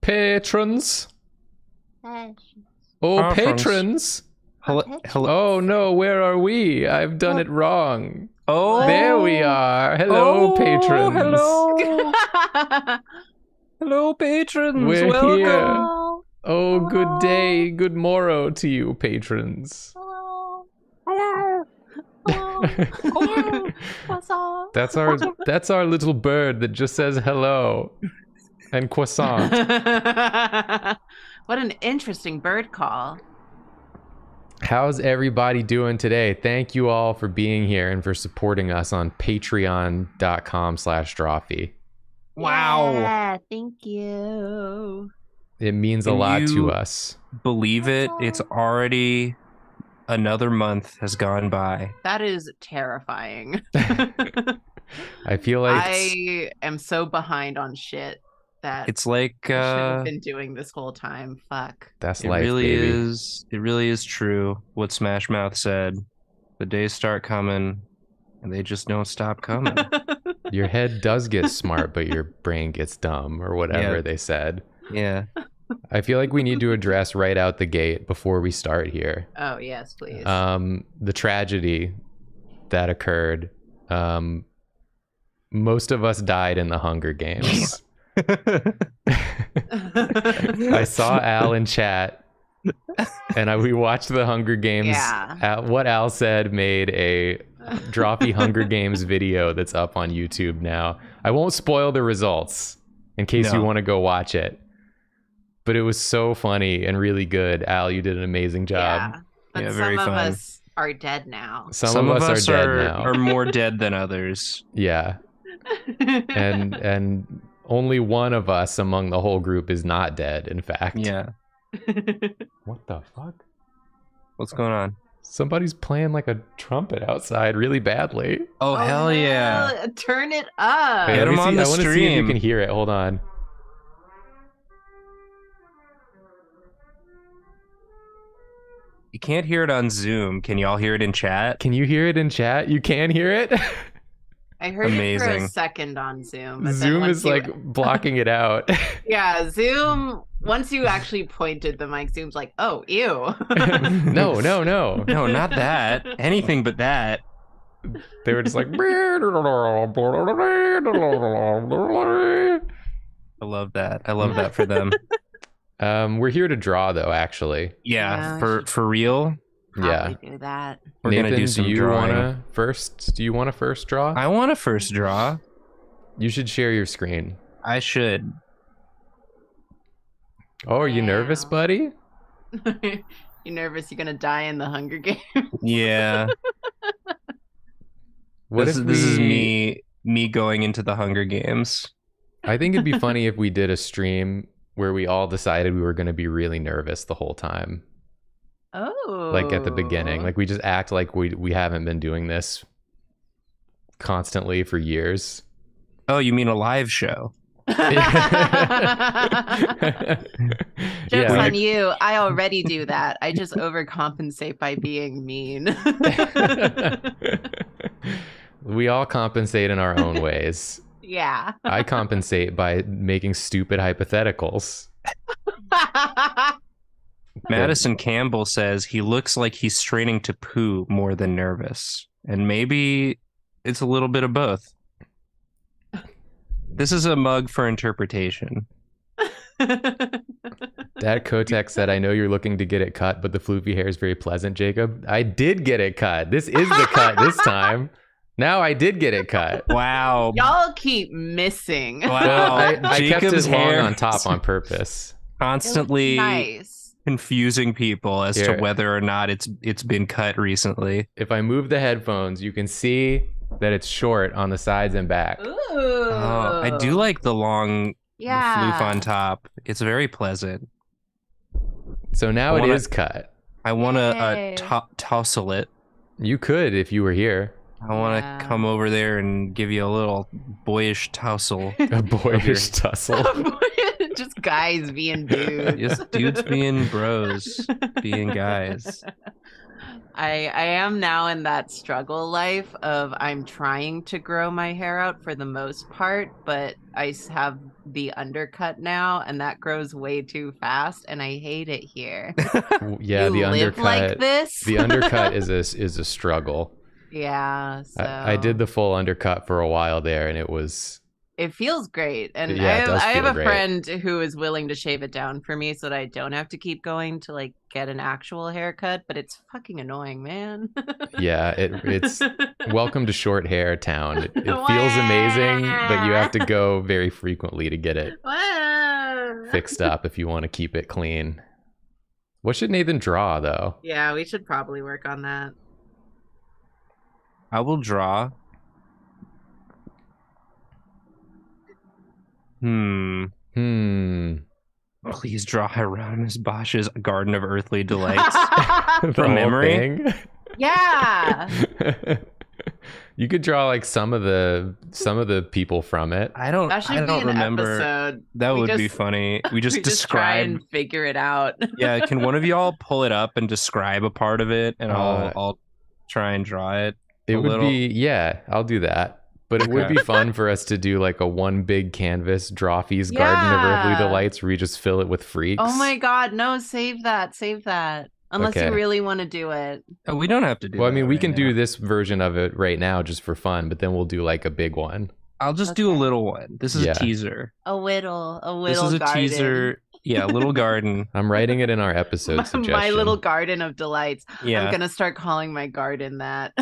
Patrons. Oh, Patrons. patrons. Hello. Oh no, where are we? I've done it wrong. Oh, There we are. Hello, patrons. Hello. Hello, patrons. We're Welcome. here. Oh, good day, good morrow to you, patrons. What's up? That's our little bird that just says hello and croissant. What an interesting bird call. How's everybody doing today? Thank you all for being here and for supporting us on patreon.com/Drawfee. Wow. Yeah, thank you. It means a Can lot to you us. Believe it, it's already another month has gone by. That is terrifying. I feel like I am so behind on shit that It's like I should have been doing this whole time. Fuck. that's it life, really baby. is. It really is true what Smash Mouth said. The days start coming, and they just don't stop coming. Your head does get smart, but your brain gets dumb, or whatever Yeah. they said. Yeah. I feel like we need to address right out the gate before we start here. Oh, yes, please. The tragedy that occurred. Most of us died in the Hunger Games. I saw Al in chat, and we watched the Hunger Games. Yeah. What Al said made a Drawfee Hunger Games video that's up on YouTube now. I won't spoil the results in case you want to go watch it. But it was so funny and really good. Al, you did an amazing job. Yeah, but Yeah, some very of fun. us are dead now. Some of us are dead now. are more dead than others. Yeah. And only one of us among the whole group is not dead, in fact. Yeah. What the fuck? What's going on? Somebody's playing like a trumpet outside really badly. Oh, hell yeah. hell, turn it up. Wait, Get let me him on see. the I want to see if you stream. can hear it. Hold on. You can't hear it on Zoom. Can y'all hear it in chat? Can you hear it in chat? You can hear it? I heard it for Amazing. a second on Zoom. But then Zoom once is you- like blocking it out. Yeah, Zoom, once you actually pointed the mic, Zoom's like, oh, ew. No. No, not that. Anything but that. They were just like. I love that. I love that for them. We're here to draw, though. Actually, Yeah, Yeah. for real. Probably do that. We're Nathan, gonna do some do you drawing. wanna first? Do you want to first draw? I want to first draw. You should share your screen. I should. Oh, are you nervous, Wow. buddy? You nervous you're gonna die in the Hunger Games? Yeah. What this, if this is we- me going into the Hunger Games. I think it'd be funny if we did a stream where we all decided we were going to be really nervous the whole time. Oh. Like at the beginning. Like we just act like we haven't been doing this constantly for years. Oh, you mean a live show? Joke's Yeah. on you. I already do that. I just overcompensate by being mean. We all compensate in our own ways. Yeah. I compensate by making stupid hypotheticals. Madison Campbell says he looks like he's straining to poo more than nervous. And maybe it's a little bit of both. This is a mug for interpretation. Dad Kotek said, I know you're looking to get it cut, but the floofy hair is very pleasant, Jacob. I did get it cut. This is the cut this time. Now I did get it cut. Wow. Y'all keep missing. Well, Wow. I kept it Jacob's long hair on top on purpose. constantly Nice. confusing people as Here. to whether or not it's been cut recently. If I move the headphones, you can see that it's short on the sides and back. Ooh. Oh, I do like the long Yeah. floof on top. It's very pleasant. So now I it wanna- is cut. I want Yay. to tousle it. You could if you were here. I want to Yeah. come over there and give you a little boyish tousle. A boyish tussle. Just guys being dudes. Just dudes being bros, being guys. I am now in that struggle life of I'm trying to grow my hair out for the most part, but I have the undercut now, and that grows way too fast, and I hate it here. Yeah, You the live undercut. like this? The undercut is a struggle. Yeah, so I did the full undercut for a while there, and it feels great. And Yeah, it does I have feel a great. friend who is willing to shave it down for me so that I don't have to keep going to like get an actual haircut, but it's fucking annoying, man. Yeah, it's welcome to short hair town. It feels amazing, but you have to go very frequently to get it fixed up if you want to keep it clean. What should Nathan draw though? Yeah, we should probably work on that. I will draw. Please draw Hieronymus Bosch's Garden of Earthly Delights The from whole memory. thing? Yeah. You could draw like some of the people from it. I don't remember. Episode. That would be funny. We just try describe and figure it out. Yeah, can one of y'all pull it up and describe a part of it, and I'll try and draw it. It would be, yeah, I'll do that. But it would be fun for us to do like a one big canvas Drawfee's Garden of Earthly Delights where you just fill it with freaks. Oh my god, no, save that. Unless you really want to do it. Oh, we don't have to do Well, that I mean, we right can now. do this version of it right now just for fun, but then we'll do like a big one. I'll just do a little one. This is a teaser. A whittle This is a garden. teaser. Yeah, a little garden. I'm writing it in our episode suggestion. My little garden of delights. Yeah. I'm gonna start calling my garden that.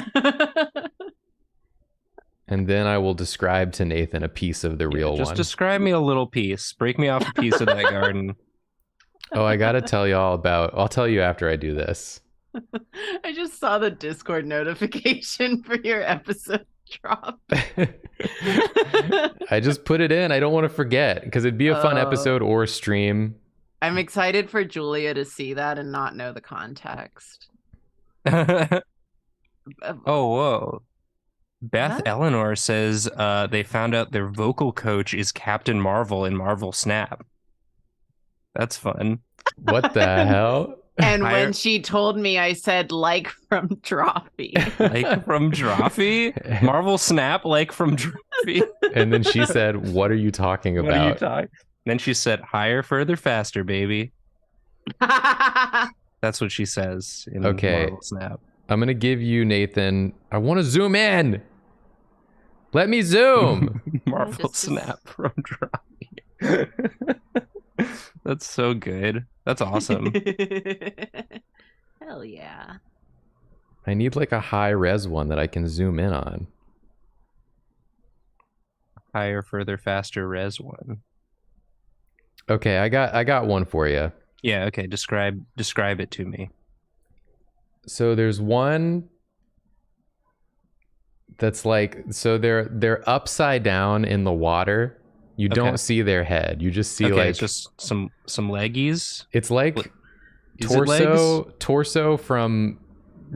And then I will describe to Nathan a piece of the real one. Just describe me a little piece. Break me off a piece of that garden. Oh, I gotta tell you all about. I'll tell you after I do this. I just saw the Discord notification for your episode drop. I just put it in. I don't want to forget because it'd be a fun episode or stream. I'm excited for Julia to see that and not know the context. Oh, whoa. Beth What? Eleanor says they found out their vocal coach is Captain Marvel in Marvel Snap. That's fun. What the hell? And when she told me, I said, like from Drawfee. Like from Drawfee? Marvel Snap, like from Drawfee. And then she said, "What are you talking about?" What are you talking? Then she said, "Higher, further, faster, baby." That's what she says in Marvel Snap. I'm gonna give you, Nathan. I want to zoom in. Let me zoom. Marvel Snap from Drawfee. That's so good. That's awesome. Hell yeah. I need like a high res one that I can zoom in on. Higher, further, faster, res one. Okay, I got one for you. Yeah, okay, describe it to me. So there's one that's like, so they're upside down in the water. You don't see their head. You just see like it's just some leggies. It's like Is it torso from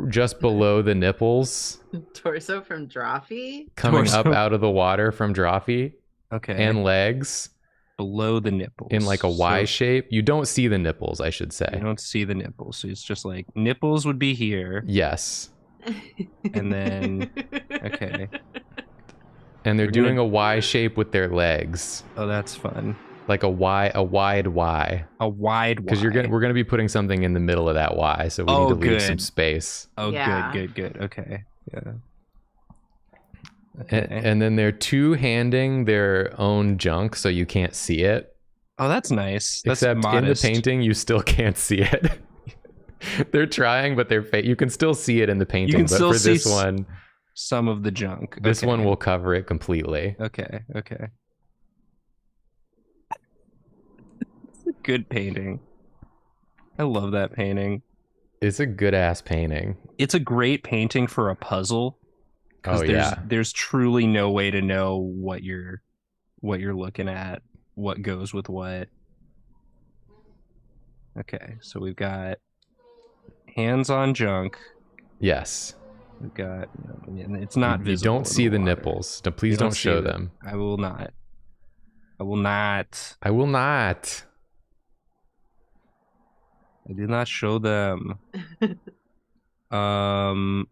just below the nipples. Torso from Drawfee? Coming up out of the water from Drawfee. Okay. And legs. Below the nipples. In like a Y shape. You don't see the nipples, I should say. You don't see the nipples. So it's just like nipples would be here. Yes. And then, okay. And they're doing a Y shape with their legs. Oh, that's fun. Like a wide Y. A wide Y. Because we're gonna be putting something in the middle of that Y, so we need to leave some space. Oh, Yeah. good. Okay. Yeah. And then they're two-handing their own junk, so you can't see it. Oh, that's nice. That's Except modest. in the painting, you still can't see it. They're trying, but you can still see it in the painting. But for this one, some of the junk. This one will cover it completely. Okay. It's a good painting. I love that painting. It's a good ass painting. It's a great painting for a puzzle. Oh yeah. There's truly no way to know what you're looking at, what goes with what. Okay, so we've got hands on junk. Yes. We've got, it's not visible. You don't see the nipples. No, please don't show them. I will not. I did not show them. Okay.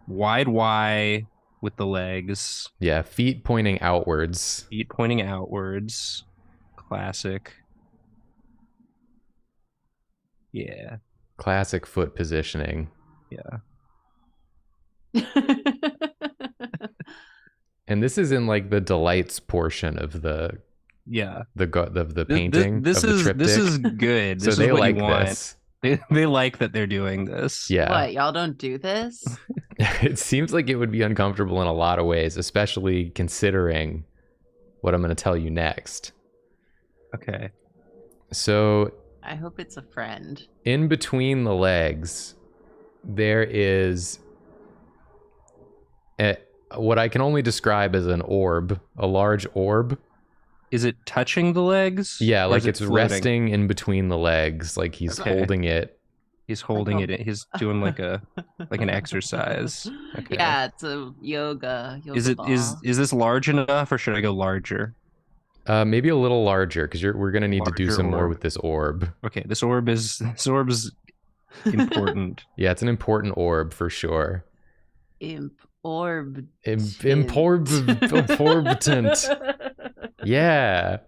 Wide Y with the legs, Yeah, feet pointing outwards. feet pointing outwards. Classic. Yeah. Classic foot positioning. Yeah. And this is in like the delights portion of the Yeah. painting This of the is triptych. this is good. So This is they what like you want. this. They like that they're doing this. Yeah. What, y'all don't do this? It seems like it would be uncomfortable in a lot of ways, especially considering what I'm going to tell you next. Okay. So I hope it's a friend. in between the legs, there is what I can only describe as an orb, a large orb. Is it touching the legs? Yeah, Or like is it it's floating? resting in between the legs, like he's Okay. holding it. He's holding it. He's doing like an exercise. Okay. Yeah, it's a yoga Is ball. this large enough, or should I go larger? Maybe a little larger, because we're gonna need to do Larger some more orb. with this orb. Okay, this orb is important. Yeah, it's an important orb for sure. Important. Important. Yeah.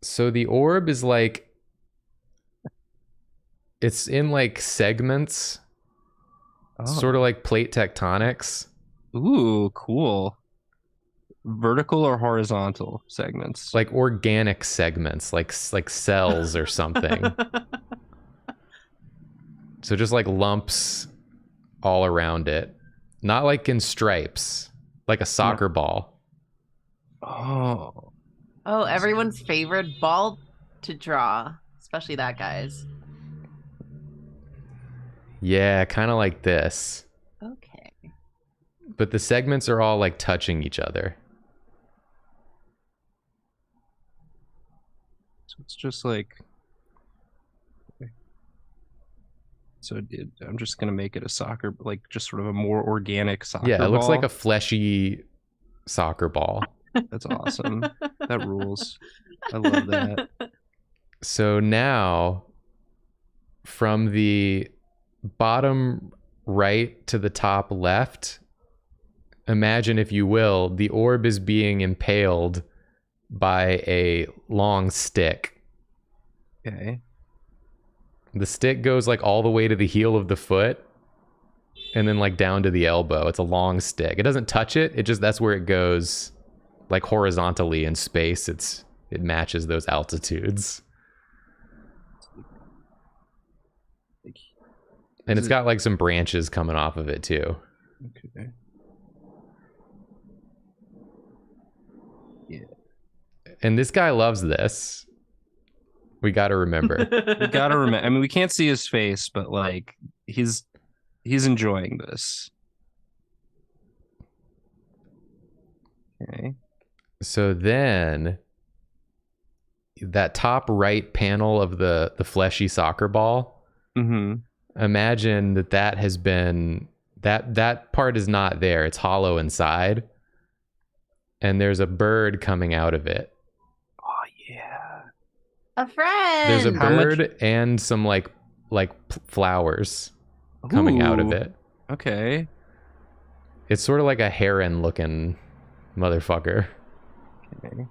So the orb is like, it's in like segments, sort of like plate tectonics. Ooh, cool. Vertical or horizontal segments? Like organic segments, like cells or something. So just like lumps all around it. Not like in stripes, like a soccer ball. Oh. Oh, everyone's favorite ball to draw, especially that guy's. Yeah, kind of like this. Okay. But the segments are all like touching each other. So it's just like. So I'm just gonna make it a soccer, like just sort of a more organic soccer Yeah, it looks like ball. a fleshy soccer ball. That's awesome. That rules. I love that. So now, from the bottom right to the top left, imagine, if you will, the orb is being impaled by a long stick. Okay. The stick goes like all the way to the heel of the foot and then like down to the elbow. It's a long stick. It doesn't touch it. That's where it goes, like horizontally in space. It matches those altitudes. And it's got like some branches coming off of it too. Okay. Yeah. And this guy loves this. We got to remember. We gotta remember. I mean, we can't see his face, but like he's enjoying this. Okay. So then that top right panel of the fleshy soccer ball, imagine that has been, that part is not there. It's hollow inside. And there's a bird coming out of it. Oh yeah. A friend. There's a bird and some like flowers coming out of it. Okay. It's sort of like a heron looking motherfucker. Okay.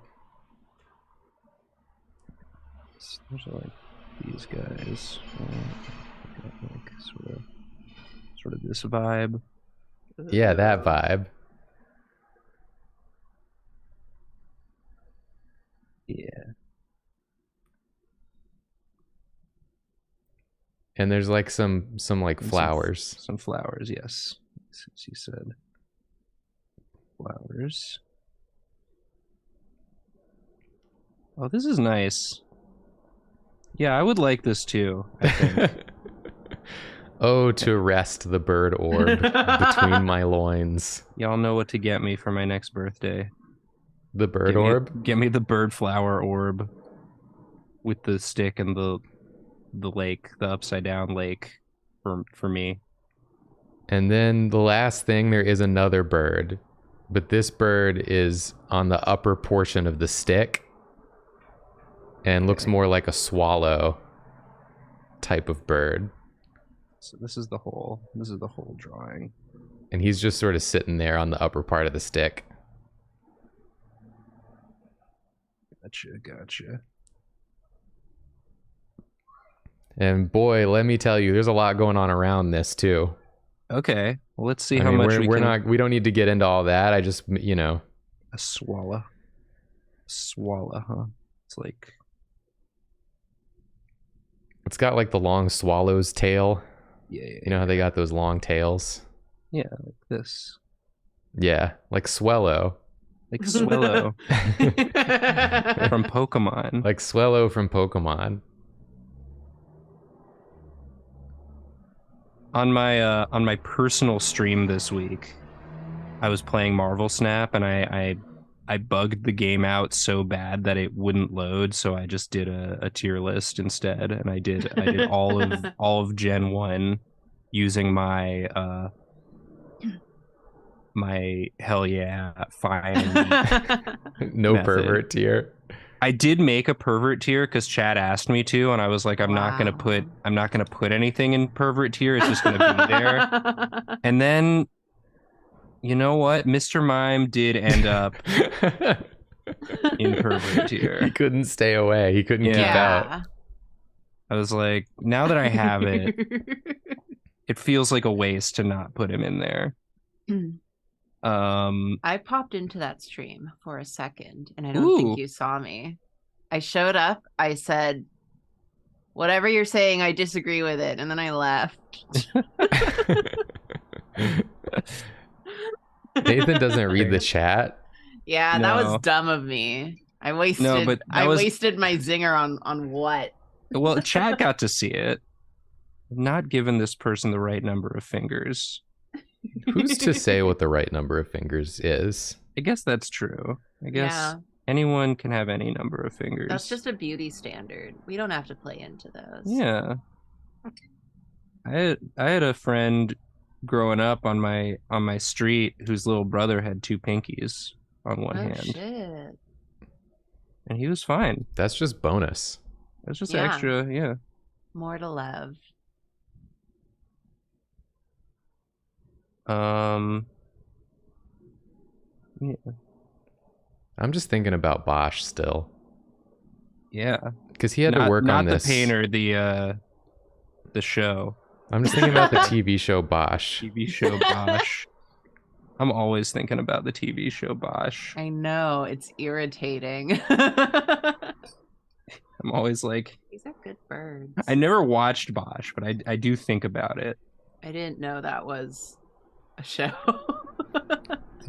Those are like these guys. Like sort of this vibe. Yeah, that vibe. Yeah. And there's like some like flowers. Some flowers, yes. As you said. Flowers. Oh, this is nice. Yeah, I would like this too, I think. Oh, to rest the bird orb between my loins. Y'all know what to get me for my next birthday. The bird orb? Get me the bird flower orb with the stick and the lake, the upside down lake for me. And then the last thing, there is another bird, but this bird is on the upper portion of the stick and looks more like a swallow type of bird. So this is the whole drawing. And he's just sort of sitting there on the upper part of the stick. Gotcha. And boy, let me tell you, there's a lot going on around this too. Okay, well, let's see how much we don't need to get into all that. I just, a swallow, huh? It's like, it's got like the long swallow's tail. Yeah. You know how they got those long tails? Yeah, like this. Yeah, like Swellow. Like Swellow from Pokemon. Like Swellow from Pokemon. On my personal stream this week, I was playing Marvel Snap, and I bugged the game out so bad that it wouldn't load. So I just did a tier list instead, and I did all of Gen 1 using my my hell yeah fine no method. Pervert tier. I did make a pervert tier because Chad asked me to, and I was like, I'm not gonna put anything in pervert tier. It's just gonna be there. And then, you know what? Mr. Mime did end up in pervert tier. He couldn't stay away. He couldn't keep out. I was like, now that I have it, it feels like a waste to not put him in there. I popped into that stream for a second, and I don't think you saw me. I showed up. I said, "Whatever you're saying, I disagree with it," and then I left. Nathan doesn't read the chat. Yeah, that was dumb of me. I wasted. I wasted my zinger on what? Well, chat got to see it. I've not given this person the right number of fingers. Who's to say what the right number of fingers is? I guess that's true. I guess anyone can have any number of fingers. That's just a beauty standard. We don't have to play into those. Yeah. I had a friend growing up on my street whose little brother had 2 pinkies on one hand. Shit. And he was fine. That's just bonus. That's just extra, yeah. More to love. Yeah. I'm just thinking about Bosch still. Yeah. Because he had to work on this. Not the painter, the show. I'm just thinking about the TV show Bosch. TV show Bosch. I'm always thinking about the TV show Bosch. I know, it's irritating. I'm always like, these are good birds. I never watched Bosch, but I do think about it. I didn't know that was a show.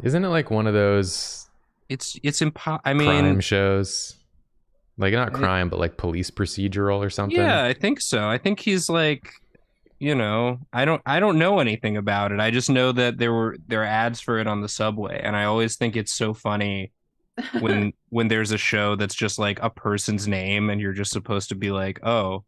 Isn't it like one of those crime shows? Like not crime, but like police procedural or something? Yeah, I think so. I think he's like, I don't know anything about it. I just know that there are ads for it on the subway, and I always think it's so funny when there's a show that's just like a person's name and you're just supposed to be like, "Oh,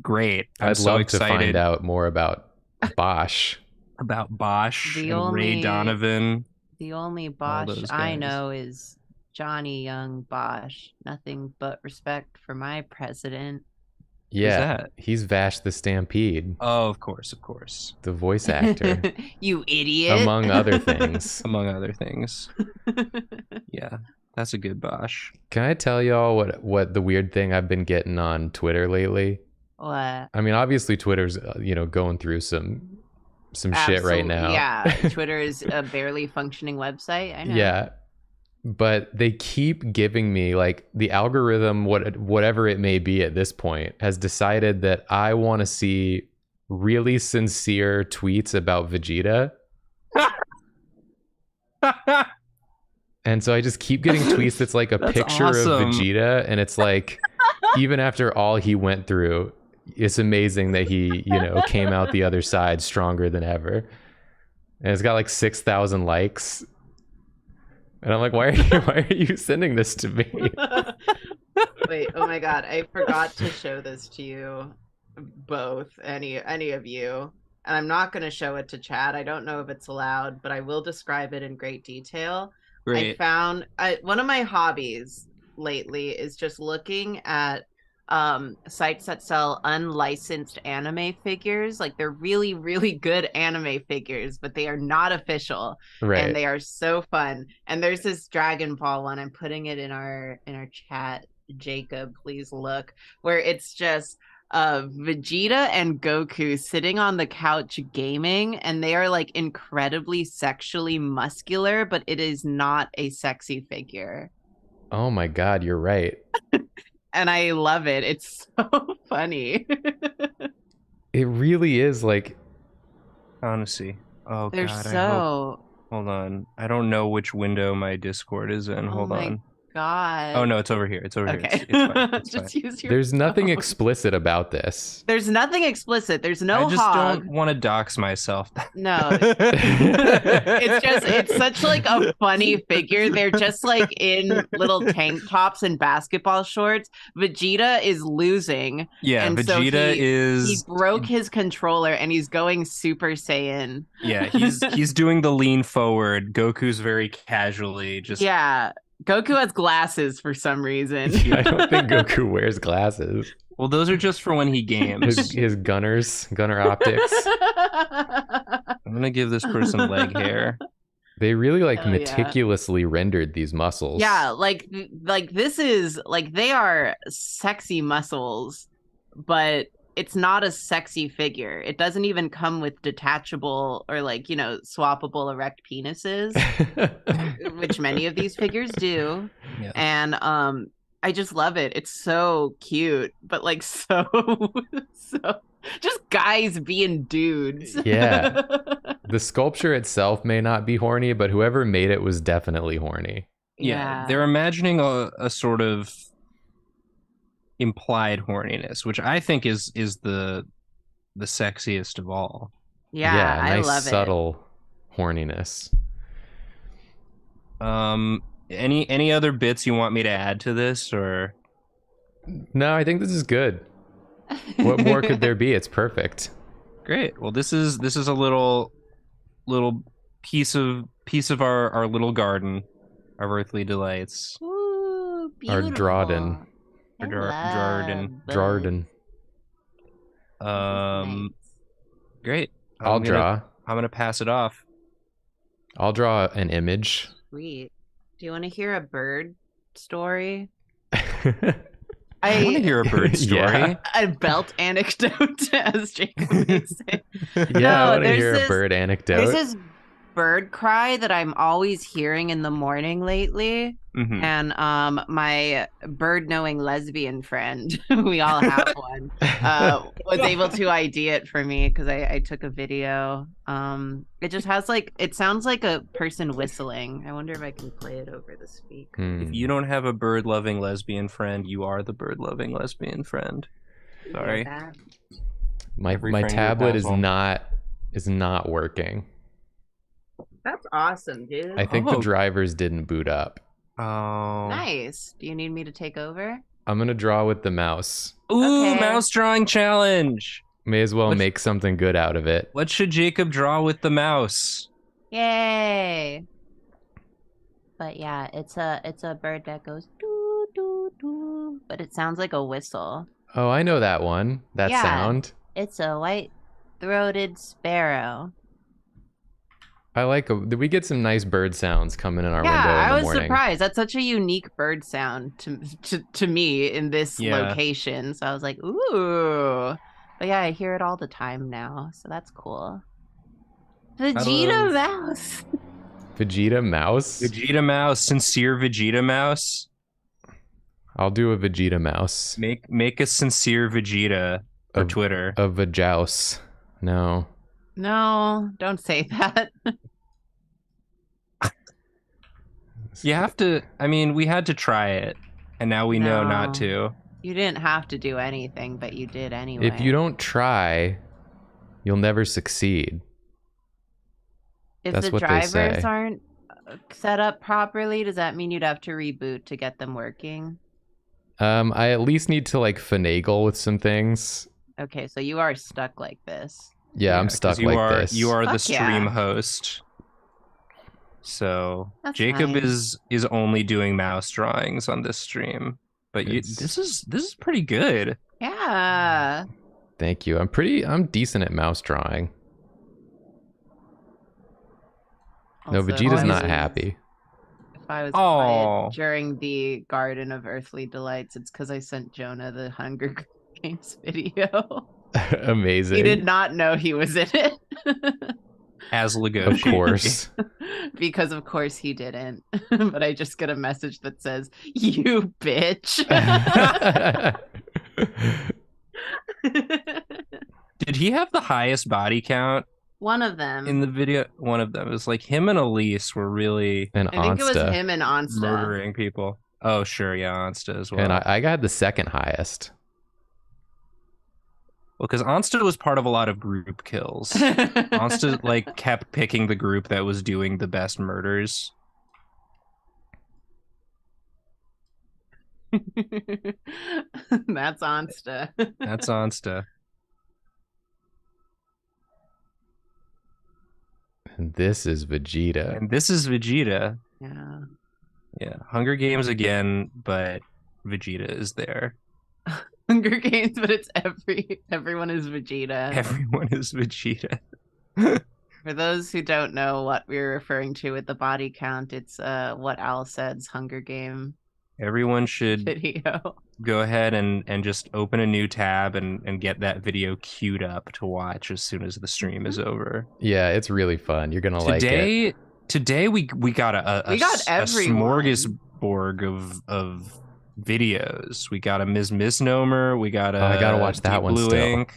great. I'd love to find out more about Bosch." About Bosch and Ray Donovan. The only Bosch I know is Johnny Young Bosch. Nothing but respect for my president. Yeah, he's Vash the Stampede. Oh, of course. The voice actor. You idiot. Among other things. Yeah, that's a good Bosch. Can I tell y'all what the weird thing I've been getting on Twitter lately? What? I mean, obviously Twitter's going through some shit right now. Yeah, Twitter is a barely functioning website. I know. Yeah, but they keep giving me like the algorithm, whatever it may be at this point, has decided that I want to see really sincere tweets about Vegeta. And so I just keep getting tweets that's like a picture of Vegeta, and it's like, even after all he went through, it's amazing that he, came out the other side stronger than ever. And it's got like 6,000 likes. And I'm like, why are you sending this to me? Wait, oh my god, I forgot to show this to you both, any of you. And I'm not going to show it to Chad. I don't know if it's allowed, but I will describe it in great detail. Great. I found one of my hobbies lately is just looking at sites that sell unlicensed anime figures. Like they're really, really good anime figures, but they are not official. Right. And they are so fun. And there's this Dragon Ball one. I'm putting it in our chat. Jacob, please look, where it's just Vegeta and Goku sitting on the couch gaming, and they are like incredibly sexually muscular, but it is not a sexy figure. Oh my God, you're right. And I love it. It's so funny. It really is like. Honestly. Oh They're God. so. Hold on. I don't know which window my Discord is in. Hold on. God. Oh no, it's over here. It's over Okay. here. It's fine. It's Just fine. use your There's nothing phone. explicit about this. There's nothing explicit. There's no I just hog. don't want to dox myself. No. It's such like a funny figure. They're just like in little tank tops and basketball shorts. Vegeta is losing. Yeah, and Vegeta he broke his controller and he's going Super Saiyan. Yeah, he's doing the lean forward. Goku's very casually just. Yeah. Goku has glasses for some reason. I don't think Goku wears glasses. Well, those are just for when he games. His gunner optics. I'm gonna give this person leg hair. They really like meticulously rendered these muscles. Yeah, like this is like they are sexy muscles, but it's not a sexy figure. It doesn't even come with detachable or like, swappable erect penises, which many of these figures do. Yeah. And I just love it. It's so cute, but like so just guys being dudes. Yeah. The sculpture itself may not be horny, but whoever made it was definitely horny. Yeah. They're imagining a sort of implied horniness, which I think is the sexiest of all. Yeah, I nice love subtle horniness. Any other bits you want me to add to this, or? No, I think this is good. What more could there be? It's perfect. Great. Well, this is a little piece of our little garden, our earthly delights. Ooh, Our beautiful. Drawden. Jordan. Nice. Great. I'm gonna pass it off. I'll draw an image. Sweet. Do you want to hear a bird story? I want to hear a bird story. Yeah. A belt anecdote, as Jacob may say. Yeah, I want to hear a bird anecdote. There's this bird cry that I'm always hearing in the morning lately. Mm-hmm. And my bird knowing lesbian friend, we all have one, was able to ID it for me because I took a video. It just has it sounds like a person whistling. I wonder if I can play it over the speaker. If you don't have a bird loving lesbian friend, you are the bird loving lesbian friend. Sorry. My tablet is not working. That's awesome, dude. I think the drivers didn't boot up. Oh. Nice. Do you need me to take over? I'm gonna draw with the mouse. Ooh, Okay. mouse drawing challenge. May as well make something good out of it. What should Jacob draw with the mouse? Yay. But yeah, it's a bird that goes doo doo doo, but it sounds like a whistle. Oh, I know that one. That sound. It's a white-throated sparrow. Did we get some nice bird sounds coming in our window in the Yeah, I was morning? surprised. That's such a unique bird sound to me in this location. So I was like, ooh. But yeah, I hear it all the time now. So that's cool. Vegeta mouse. Vegeta mouse? Vegeta mouse. Sincere Vegeta mouse. I'll do a Vegeta mouse. Make a sincere Vegeta for Twitter. A Vajouse. No. No, don't say that. You have to. I mean, we had to try it, and now we know not to. You didn't have to do anything, but you did anyway. If you don't try, you'll never succeed. If That's the what they drivers say. aren't set up properly, does that mean you'd have to reboot to get them working? I at least need to finagle with some things. Okay, so you are stuck like this. Yeah, I'm stuck like this. You are the Fuck stream yeah. host. So That's Jacob nice. is only doing mouse drawings on this stream. But this is pretty good. Yeah. Thank you. I'm decent at mouse drawing. No, Also, Vegeta's if I not was- happy. If I was Aw. quiet during the Garden of Earthly Delights, it's because I sent Jonah the Hunger Games video. Amazing. He did not know he was in it. As Of Legoshi. course. Because of course he didn't. But I just get a message that says, "You bitch." Did he have the highest body count One of them. in the video? One of them. It was like him and Elise were really And I think it was Onsta. him and Onsta. murdering people. Oh, sure. Yeah, Onsta as well. And I got the second highest. Well, because Onsta was part of a lot of group kills. Onsta like kept picking the group that was doing the best murders. That's Onsta. That's Onsta. And this is Vegeta. And this is Vegeta. Yeah. Yeah, Hunger Games again, but Vegeta is there. Hunger Games, but it's everyone is Vegeta. Everyone is Vegeta. For those who don't know what we're referring to with the body count, it's what Al said's Hunger Game Everyone should video. go ahead and just open a new tab and get that video queued up to watch as soon as the stream is over. Yeah, it's really fun. You're gonna like it. Today we got a everyone. smorgasbord of videos. We got a Ms. Misnomer. We got a I gotta watch that Deep one Blue still. Ink.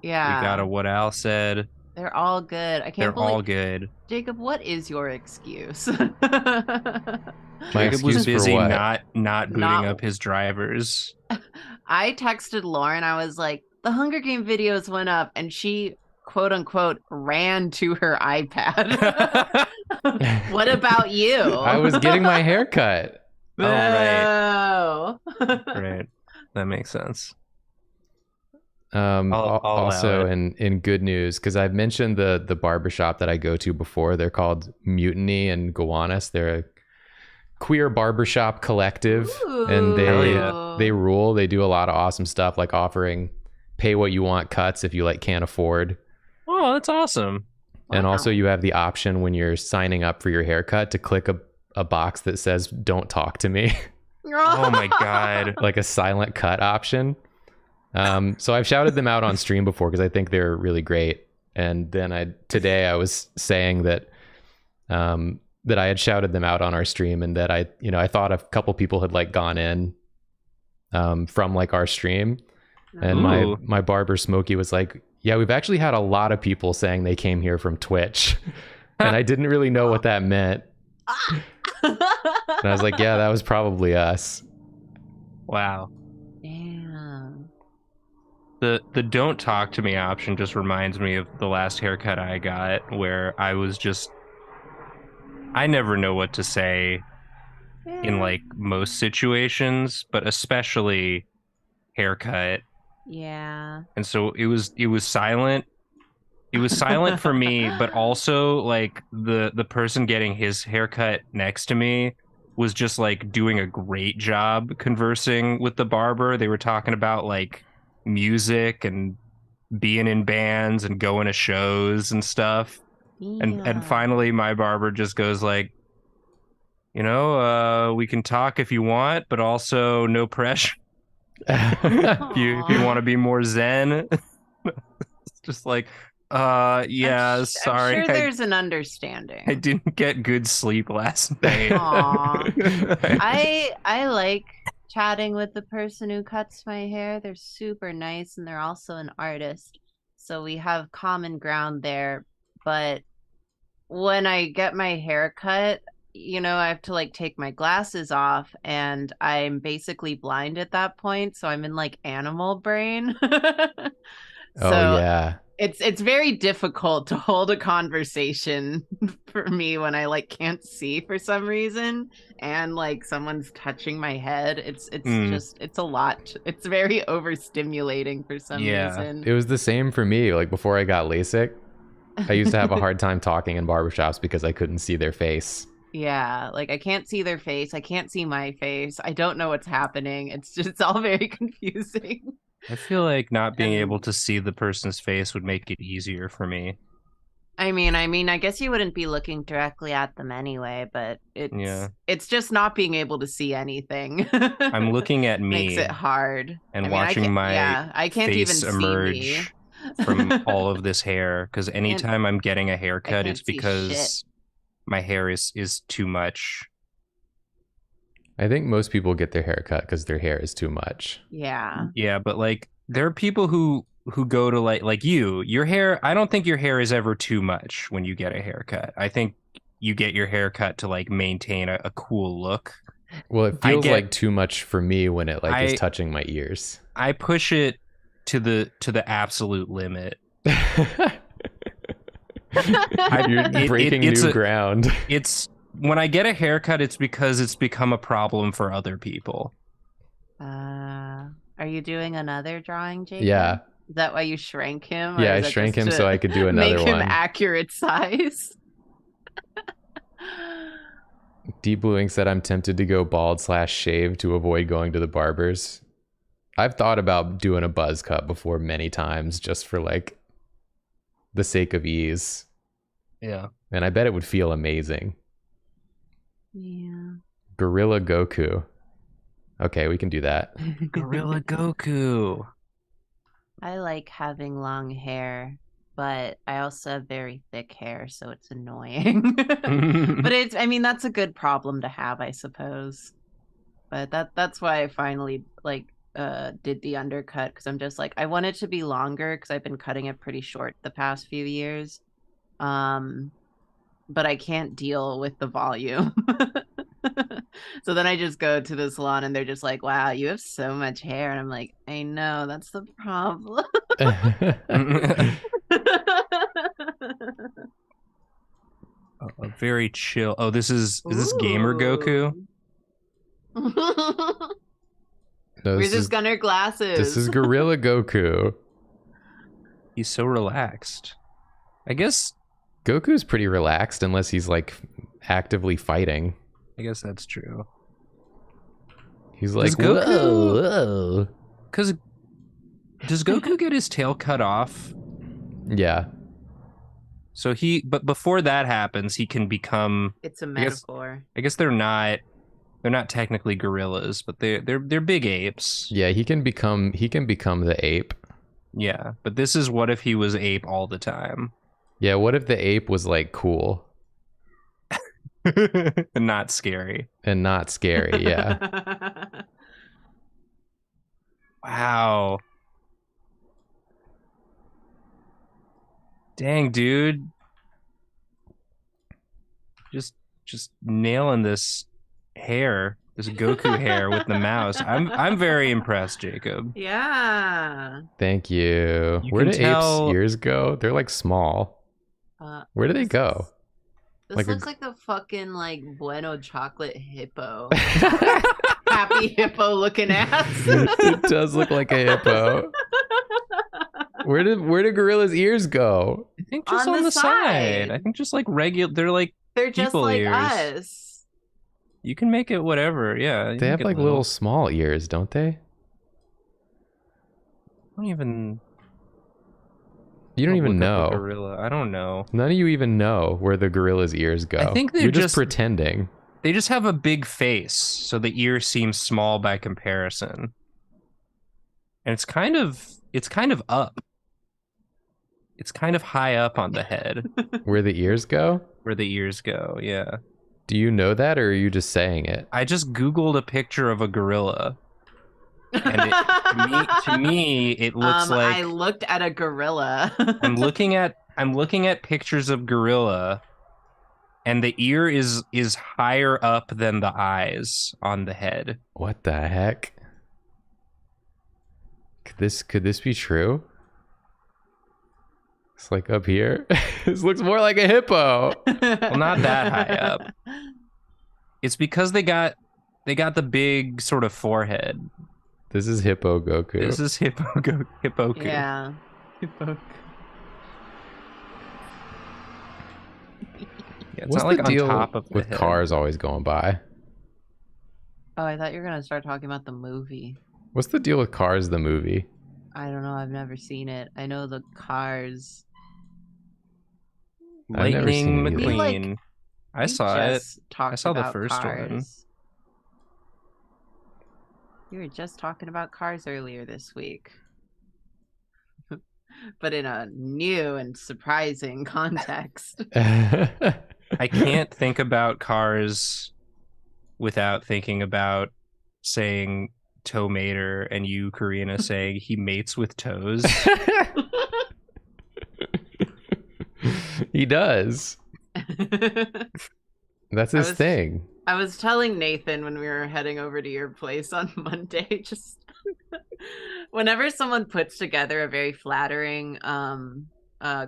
Yeah. We got a What Al Said. They're all good. I can't They're believe all good. Jacob, what is your excuse? My Jacob was excuse for busy what? not booting Not- up his drivers. I texted Lauren, I was like, the Hunger Game videos went up, and she quote unquote ran to her iPad. What about you? I was getting my hair cut. Oh, right. No. Right. That makes sense. I'll allow also it. in good news, because I've mentioned the barbershop that I go to before. They're called Mutiny and Gowanus. They're a queer barbershop collective, and Hell they yeah. they rule. They do a lot of awesome stuff, like offering pay what you want cuts if you like can't afford. Oh, that's awesome. And Wow. also you have the option when you're signing up for your haircut to click a box that says "Don't talk to me," Oh my god. like a silent cut option. So I've shouted them out on stream before because I think they're really great. And then today I was saying that that I had shouted them out on our stream, and that I thought a couple people had like gone in from like our stream, and Ooh. my barber Smokey was like, yeah, we've actually had a lot of people saying they came here from Twitch. And I didn't really know what that meant. And I was like, yeah, that was probably us. Wow. Damn. The don't talk to me option just reminds me of the last haircut I got, where I never know what to say in like most situations, but especially haircut. Yeah. And so it was silent. It was silent for me, but also like the person getting his haircut next to me was just like doing a great job conversing with the barber. They were talking about like music and being in bands and going to shows and stuff. And finally my barber just goes like, we can talk if you want, but also no pressure. If you want to be more zen. It's just like, yeah, sorry. I'm sure there's an understanding. I didn't get good sleep last night. Aw. I like chatting with the person who cuts my hair. They're super nice, and they're also an artist, so we have common ground there. But when I get my hair cut, I have to like take my glasses off, and I'm basically blind at that point, so I'm in like animal brain. Oh yeah. It's very difficult to hold a conversation for me when I like can't see for some reason, and like someone's touching my head. It's just it's a lot. It's very overstimulating for some reason. It was the same for me. Like before I got LASIK, I used to have a hard time talking in barbershops because I couldn't see their face. Yeah, like I can't see their face. I can't see my face. I don't know what's happening. It's all very confusing. I feel like not being able And to see the person's face would make it easier for me. I mean, I guess you wouldn't be looking directly at them anyway, but Yeah. it's just not being able to see anything. I'm looking at Makes me it hard. and I mean, I watching can't, my yeah, I can't even face see me. emerge from all of this hair. Because And anytime I'm getting a I haircut, it's can't see shit. because my hair is too much. I think most people get their hair cut because their hair is too much. Yeah. Yeah, but like there are people who go to like your hair. I don't think your hair is ever too much when you get a haircut. I think you get your haircut to like maintain a cool look. Well, it feels like too much for me when it like is touching my ears. I push it to the absolute limit. You're breaking new ground. It's when I get a haircut, it's because it's become a problem for other people. Are you doing another drawing, Jacob? Yeah. Is that why you shrank him? Yeah, I shrank him so I could do another make him one. accurate size. Deep Blue Ink said I'm tempted to go bald/shave to avoid going to the barbers. I've thought about doing a buzz cut before many times just for like the sake of ease. Yeah. And I bet it would feel amazing. Yeah. Gorilla Goku. Okay, we can do that. Gorilla Goku. I like having long hair, but I also have very thick hair, so it's annoying. But I mean, that's a good problem to have, I suppose. But that's why I finally did the undercut, because I'm just like, I want it to be longer because I've been cutting it pretty short the past few years. But I can't deal with the volume. So then I just go to the salon and they're just like, wow, you have so much hair. And I'm like, I know, that's the problem. A very chill. Oh, is this Gamer Goku? No, Where's his gunner glasses? This is Gorilla Goku. He's so relaxed. I guess Goku's pretty relaxed unless he's like actively fighting. I guess that's true. He's like, Goku, whoa. Because does Goku get his tail cut off? Yeah. So but before that happens, he can become. It's a metaphor. I guess they're not technically gorillas, but they're big apes. Yeah, he can become the ape. Yeah, but this is what if he was ape all the time? Yeah, what if the ape was like cool? And not scary. And not scary, yeah. Wow. Dang, dude. Just nailing this hair, this Goku hair with the mouse. I'm very impressed, Jacob. Yeah. Thank you. You Where do can tell- apes' ears go? They're like small. Where do they go? This Like looks like the fucking like Bueno chocolate hippo. Happy hippo looking ass. It does look like a hippo. Where do gorillas' ears go? I think just On on the the side. side. I think just like regular. They're just people like ears. us. You can make it whatever. Yeah. you They can have get like little small ears, don't they? I don't even. You don't even look up a know. gorilla. I don't know. None of you even know where the gorilla's ears go. I think they're You're just just pretending. They just have a big face, so the ear seems small by comparison. And it's kind of up. It's kind of high up on the head. Where the ears go? Where the ears go, yeah. Do you know that, or are you just saying it? I just Googled a picture of a gorilla. And to me, it looks like I looked at a gorilla. I'm looking at pictures of gorilla, and the ear is higher up than the eyes on the head. What the heck? Could this be true? It's like up here. This looks more like a hippo. Well, not that high up. It's because they got the big sort of forehead. This is Hippo Goku. This is Hippoku. Yeah. Hippo. Yeah, it's What's not like the on deal top of the with head. cars always going by? Oh, I thought you were gonna start talking about the movie. What's the deal with Cars, the movie? I don't know. I've never seen it. I know the cars. I've never Lightning seen it either. McQueen. I We saw it. just talked I saw the about first one. cars. We were just talking about cars earlier this week. But in a new and surprising context. I can't think about cars without thinking about saying toe mater and you, Karina, saying he mates with toes. He does. That's his thing. I was telling Nathan when we were heading over to your place on Monday, just whenever someone puts together a very flattering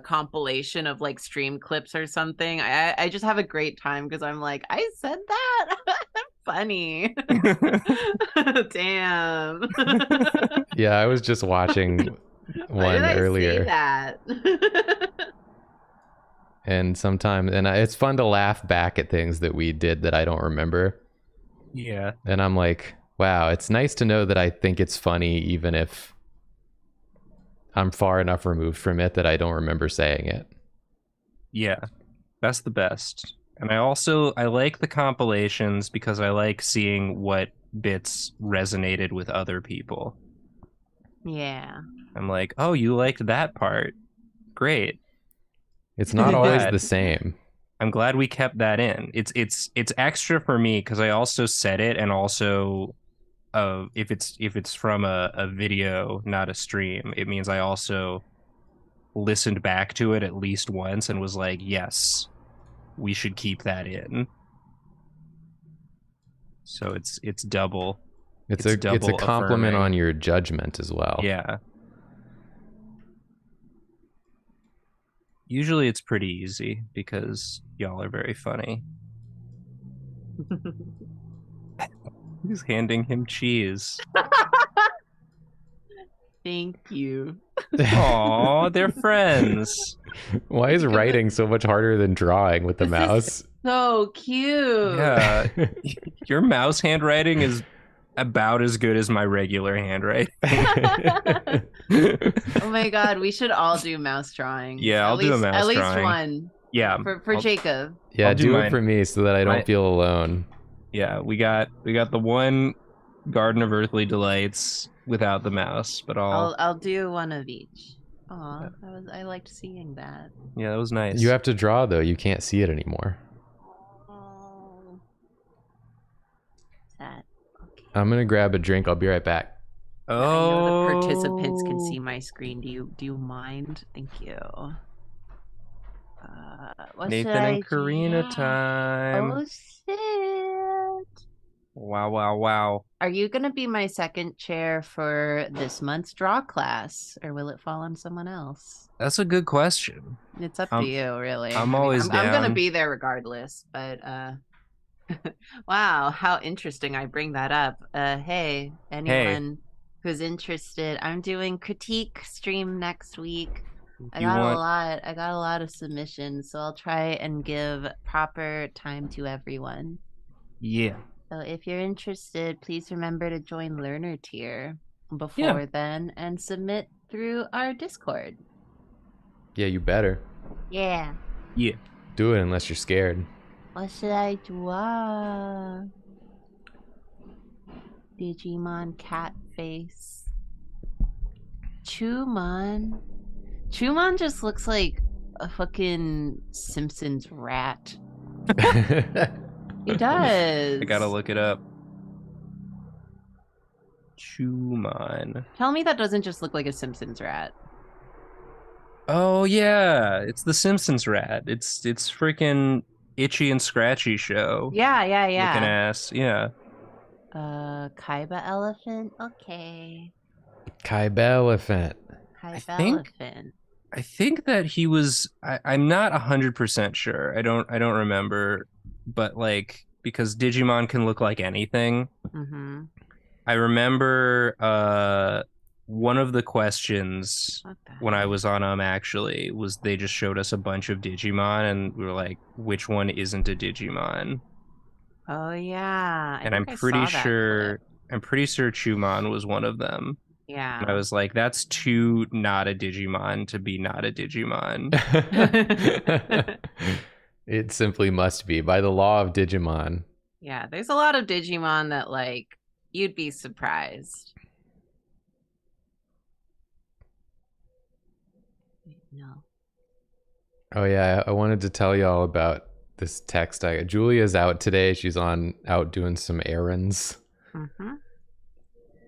compilation of like stream clips or something, I just have a great time because I'm like, I said that. Funny. Damn. Yeah, I was just watching Why one did I earlier. say that? And sometimes, and it's fun to laugh back at things that we did that I don't remember. Yeah. And I'm like, wow, it's nice to know that I think it's funny, even if I'm far enough removed from it that I don't remember saying it. Yeah. That's the best. And I like the compilations because I like seeing what bits resonated with other people. Yeah. I'm like, oh, you liked that part. Great. It's not always Glad. the same. I'm glad we kept that in. It's extra for me because I also said it, and also if it's from a video, not a stream, it means I also listened back to it at least once and was like, yes, we should keep that in. So it's double. It's a compliment affirming. on your judgment as well. Yeah. Usually it's pretty easy because y'all are very funny. He's handing him cheese. Thank you. Aw, they're friends. Why is writing so much harder than drawing with the This mouse? is so cute. Yeah. Your mouse handwriting is about as good as my regular handwriting. Oh my god, we should all do mouse drawings. Yeah, I'll do a mouse At least drawing. one. Yeah. For Jacob. Yeah, I'll do do it mine. for me so that I don't feel alone. Yeah, we got the one Garden of Earthly Delights without the mouse, but I'll do one of each. Aw, I liked seeing that. Yeah, that was nice. You have to draw though. You can't see it anymore. Oh. Sad. Okay. I'm gonna grab a drink. I'll be right back. I know the participants can see my screen. Do you mind? Thank you. What Nathan should I and Karina do? time. Oh shit. Wow. Are you going to be my second chair for this month's draw class, or will it fall on someone else? That's a good question. It's up to you, really. I'm always I'm going to down. be there regardless, but wow, how interesting I bring that up. Hey, anyone who's interested, I'm doing critique stream next week. I got a lot of submissions, so I'll try and give proper time to everyone. Yeah. So if you're interested, please remember to join Learner Tier before then and submit through our Discord. Yeah, you better. Yeah. Yeah. Do it unless you're scared. What should I draw? Digimon cat face. Chumon. Chumon just looks like a fucking Simpsons rat. He does. I gotta look it up. Chumon. Tell me that doesn't just look like a Simpsons rat. Oh yeah, it's the Simpsons rat. It's freaking Itchy and Scratchy show. Yeah. Looking ass. Yeah. Kaiba elephant. Okay. Kaiba elephant. Elephant. I think that he was. I'm not 100% sure. I don't remember, but like because Digimon can look like anything. Mm-hmm. I remember one of the questions What the when I heck? was on actually was they just showed us a bunch of Digimon and we were like, which one isn't a Digimon? Oh yeah, I And think I saw that clip. I'm pretty sure Chumon was one of them. And I Yeah. was like, that's too not a Digimon to be not a Digimon. It simply must be by the law of Digimon. Yeah, there's a lot of Digimon that like you'd be surprised. No. Oh yeah, I wanted to tell y'all about this text. Julia's out today. She's out doing some errands. Mm-hmm.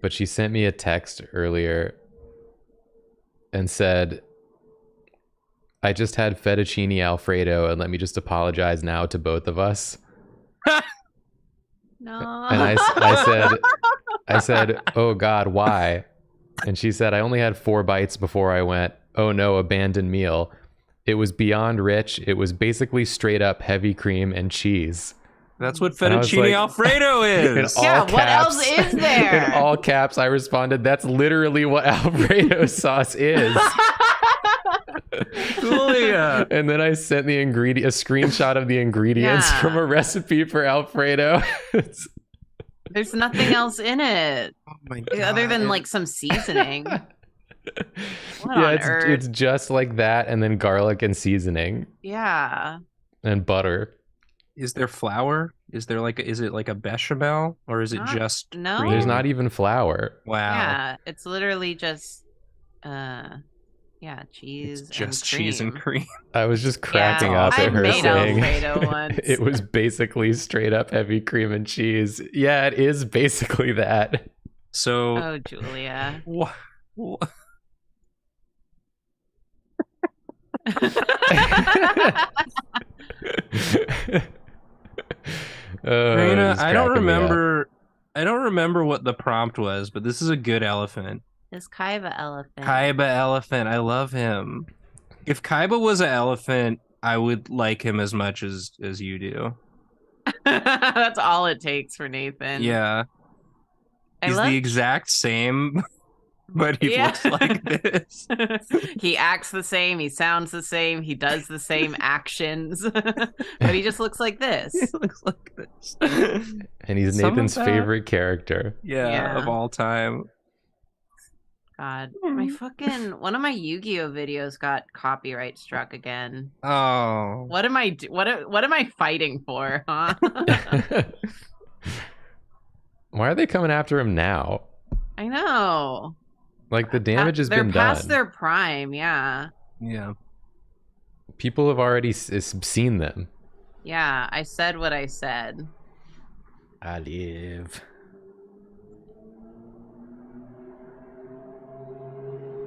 But she sent me a text earlier and said, I just had fettuccine Alfredo and let me just apologize now to both of us. No. And I said, oh God, why? And she said, I only had 4 bites before I went, oh no, abandoned meal. It was beyond rich. It was basically straight up heavy cream and cheese. That's what And I was Fettuccine like- Alfredo is. Yeah, all what else caps- is there? In all caps, I responded, that's literally what Alfredo sauce is. Julia. And then I sent a screenshot of the ingredients Yeah. from a recipe for Alfredo. There's nothing else in it Oh my God. other than like some seasoning. What Yeah, on it's earth? just like that, and then garlic and seasoning Yeah. and butter. Is there flour? Is it like a bechamel or is it Not- just no. cream? There's not even flour. Wow. Yeah, it's literally just cheese It's just and cream. cheese and cream. I was just cracking Yeah, up I at her made saying Alfredo once. it was basically straight up heavy cream and cheese. Yeah, it is basically that. So Oh, Julia. wha- Raina, it's I don't cracking me up. remember what the prompt was, but this is a good elephant. This Kaiba elephant. Kaiba elephant. I love him. If Kaiba was an elephant, I would like him as much as you do. That's all it takes for Nathan. Yeah. I He's love the exact same, but he Yeah. looks like this. He acts the same, he sounds the same, he does the same actions, but he just looks like this. He looks like this. And he's Some of Nathan's that- favorite character. Yeah, of all time. God, my fucking one of my Yu-Gi-Oh videos got copyright struck again. Oh. What am I what am I fighting for, huh? Why are they coming after him now? I know. Like, the damage has They're been past done. their prime, yeah. Yeah. People have already seen them. Yeah, I said what I said. I live.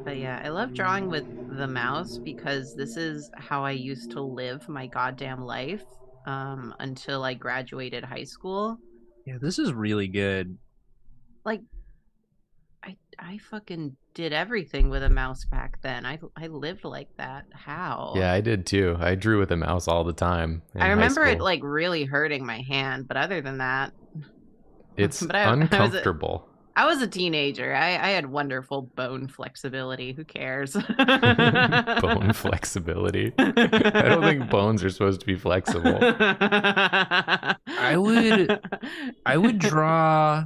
But yeah, I love drawing with the mouse because this is how I used to live my goddamn life until I graduated high school. Yeah, this is really good. Like, I fucking did everything with a mouse back then. I lived like that. How? Yeah, I did too. I drew with a mouse all the time. I remember it like really hurting my hand, but other than that, it's but I was uncomfortable. I was a teenager. I had wonderful bone flexibility. Who cares? Bone flexibility. I don't think bones are supposed to be flexible. I would draw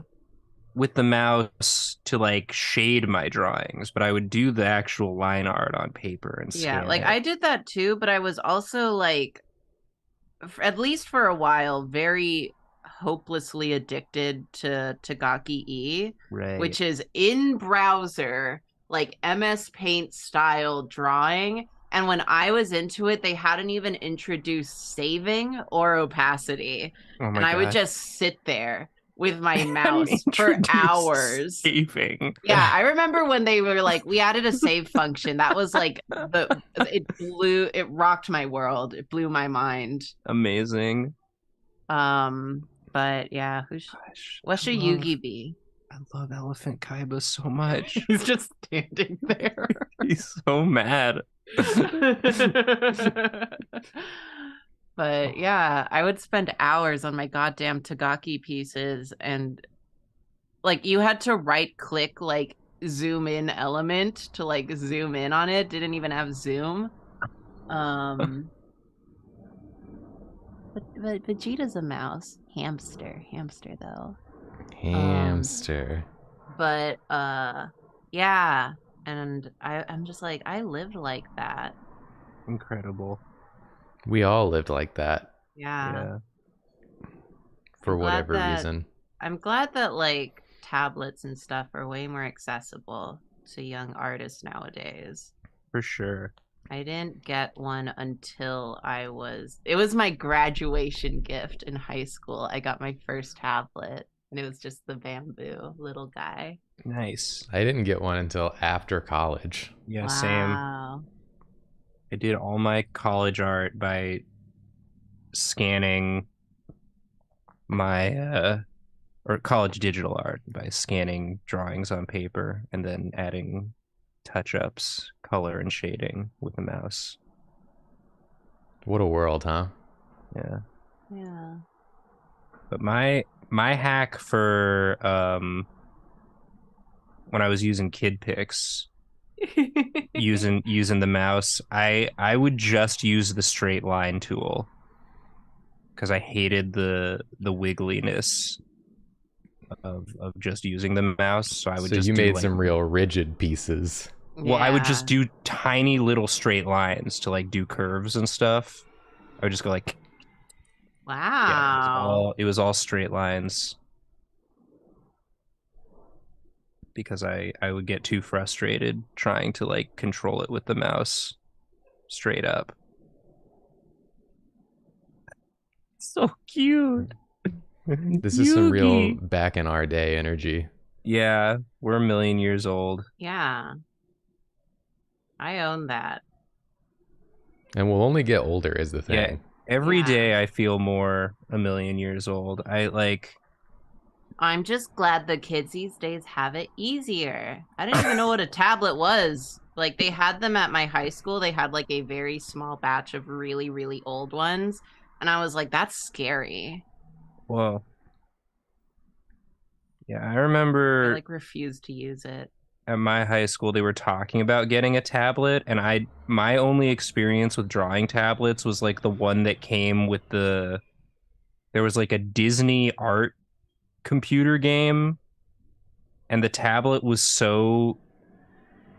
with the mouse to like shade my drawings, but I would do the actual line art on paper and Yeah, scan like it. I did that too, but I was also like, at least for a while, very hopelessly addicted to Tagaki E, Right. which is in browser, like MS Paint style drawing. And when I was into it, they hadn't even introduced saving or opacity. Oh my And I would God. just sit there with my mouse for Introduce hours. Saving. Yeah, I remember when they were like, we added a save function. That was like it rocked my world. It blew my mind. Amazing. But yeah, Gosh, what should Yugi be? I love Elephant Kaiba so much. He's just standing there. He's so mad. But yeah, I would spend hours on my goddamn Tagaki pieces, and like you had to right click like zoom in element to like zoom in on it. Didn't even have zoom. But Vegeta's a mouse. Hamster though. Hamster. But yeah, and I'm just like, I lived like that. Incredible. We all lived like that. Yeah. For whatever reason. I'm glad that like tablets and stuff are way more accessible to young artists nowadays. For sure. I didn't get one until it was my graduation gift in high school. I got my first tablet and it was just the bamboo little guy. Nice. I didn't get one until after college. Yeah, Wow. same. I did all my college art by scanning my or college digital art by scanning drawings on paper and then adding touch-ups, color and shading with the mouse. What a world, huh? Yeah. But my hack for when I was using kid pics, using the mouse, I would just use the straight line tool because I hated the wiggliness of just using the mouse. So I would just made some real rigid pieces. Well, I would just do tiny little straight lines to like do curves and stuff. I would just go like, wow. Yeah, it was all straight lines because I would get too frustrated trying to like control it with the mouse straight up. So cute. This is some real back in our day energy. Yeah, we're a million years old. Yeah. I own that. And we'll only get older is the thing. Yeah, every day I feel more a million years old. I'm just glad the kids these days have it easier. I didn't even know what a tablet was. Like, they had them at my high school. They had like a very small batch of really, really old ones. And I was like, that's scary. Whoa. Yeah, I remember I like refused to use it. At my high school, they were talking about getting a tablet, and my only experience with drawing tablets was like the one that came with there was like a Disney art computer game, and the tablet was so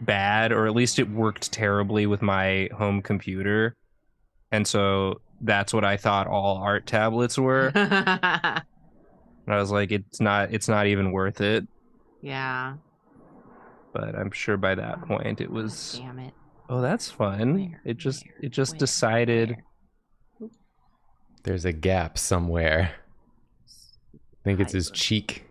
bad, or at least it worked terribly with my home computer, and so that's what I thought all art tablets were. And I was like, it's not even worth it. Yeah. But I'm sure by that point it was. Damn it! Oh, that's fun. It just decided. There's a gap somewhere. I think it's his cheek.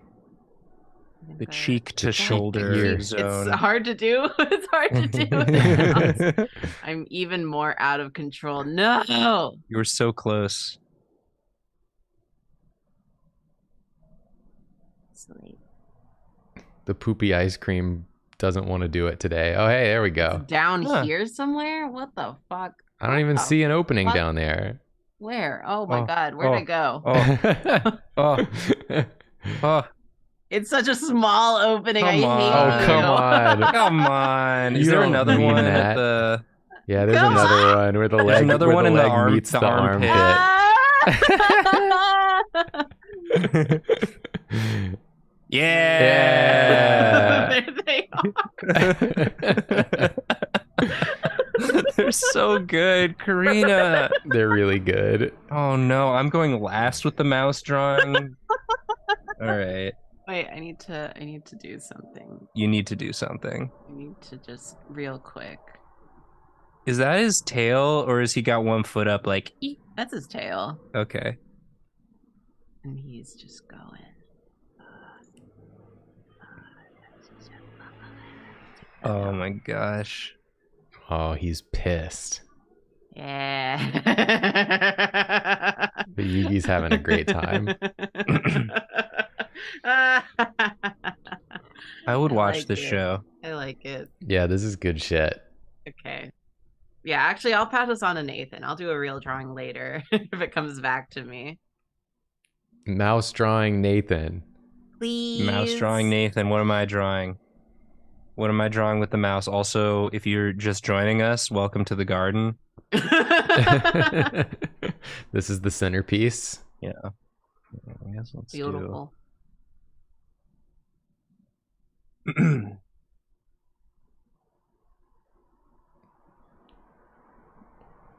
The cheek to shoulder zone. It's hard to do. It's hard to do. I'm even more out of control. No. You were so close. The poopy ice cream doesn't want to do it today. Oh, hey, there we go. It's down here somewhere? What the fuck? I don't even see an opening down there. Where? Oh my god, where'd I go? Oh. It's such a small opening. I hate you. Come on. Come on. Is there another one at the... Yeah, there's another one where the leg, another one in the arm, meets the armpit. Yeah. There they are. They're so good, Karina. They're really good. Oh no, I'm going last with the mouse drawing. All right. Wait, I need to do something. You need to do something. I need to just real quick. Is that his tail, or has he got one foot up like... Eek? That's his tail. Okay. And he's just going. Oh my gosh. Oh, he's pissed. Yeah. But Yugi's having a great time. I would watch this show. I like it. Yeah, this is good shit. Okay. Yeah, actually, I'll pass this on to Nathan. I'll do a real drawing later if it comes back to me. Mouse drawing Nathan. Please. Mouse drawing Nathan. What am I drawing? What am I drawing with the mouse? Also, if you're just joining us, welcome to the garden. This is the centerpiece. Yeah. I guess let's Beautiful. do.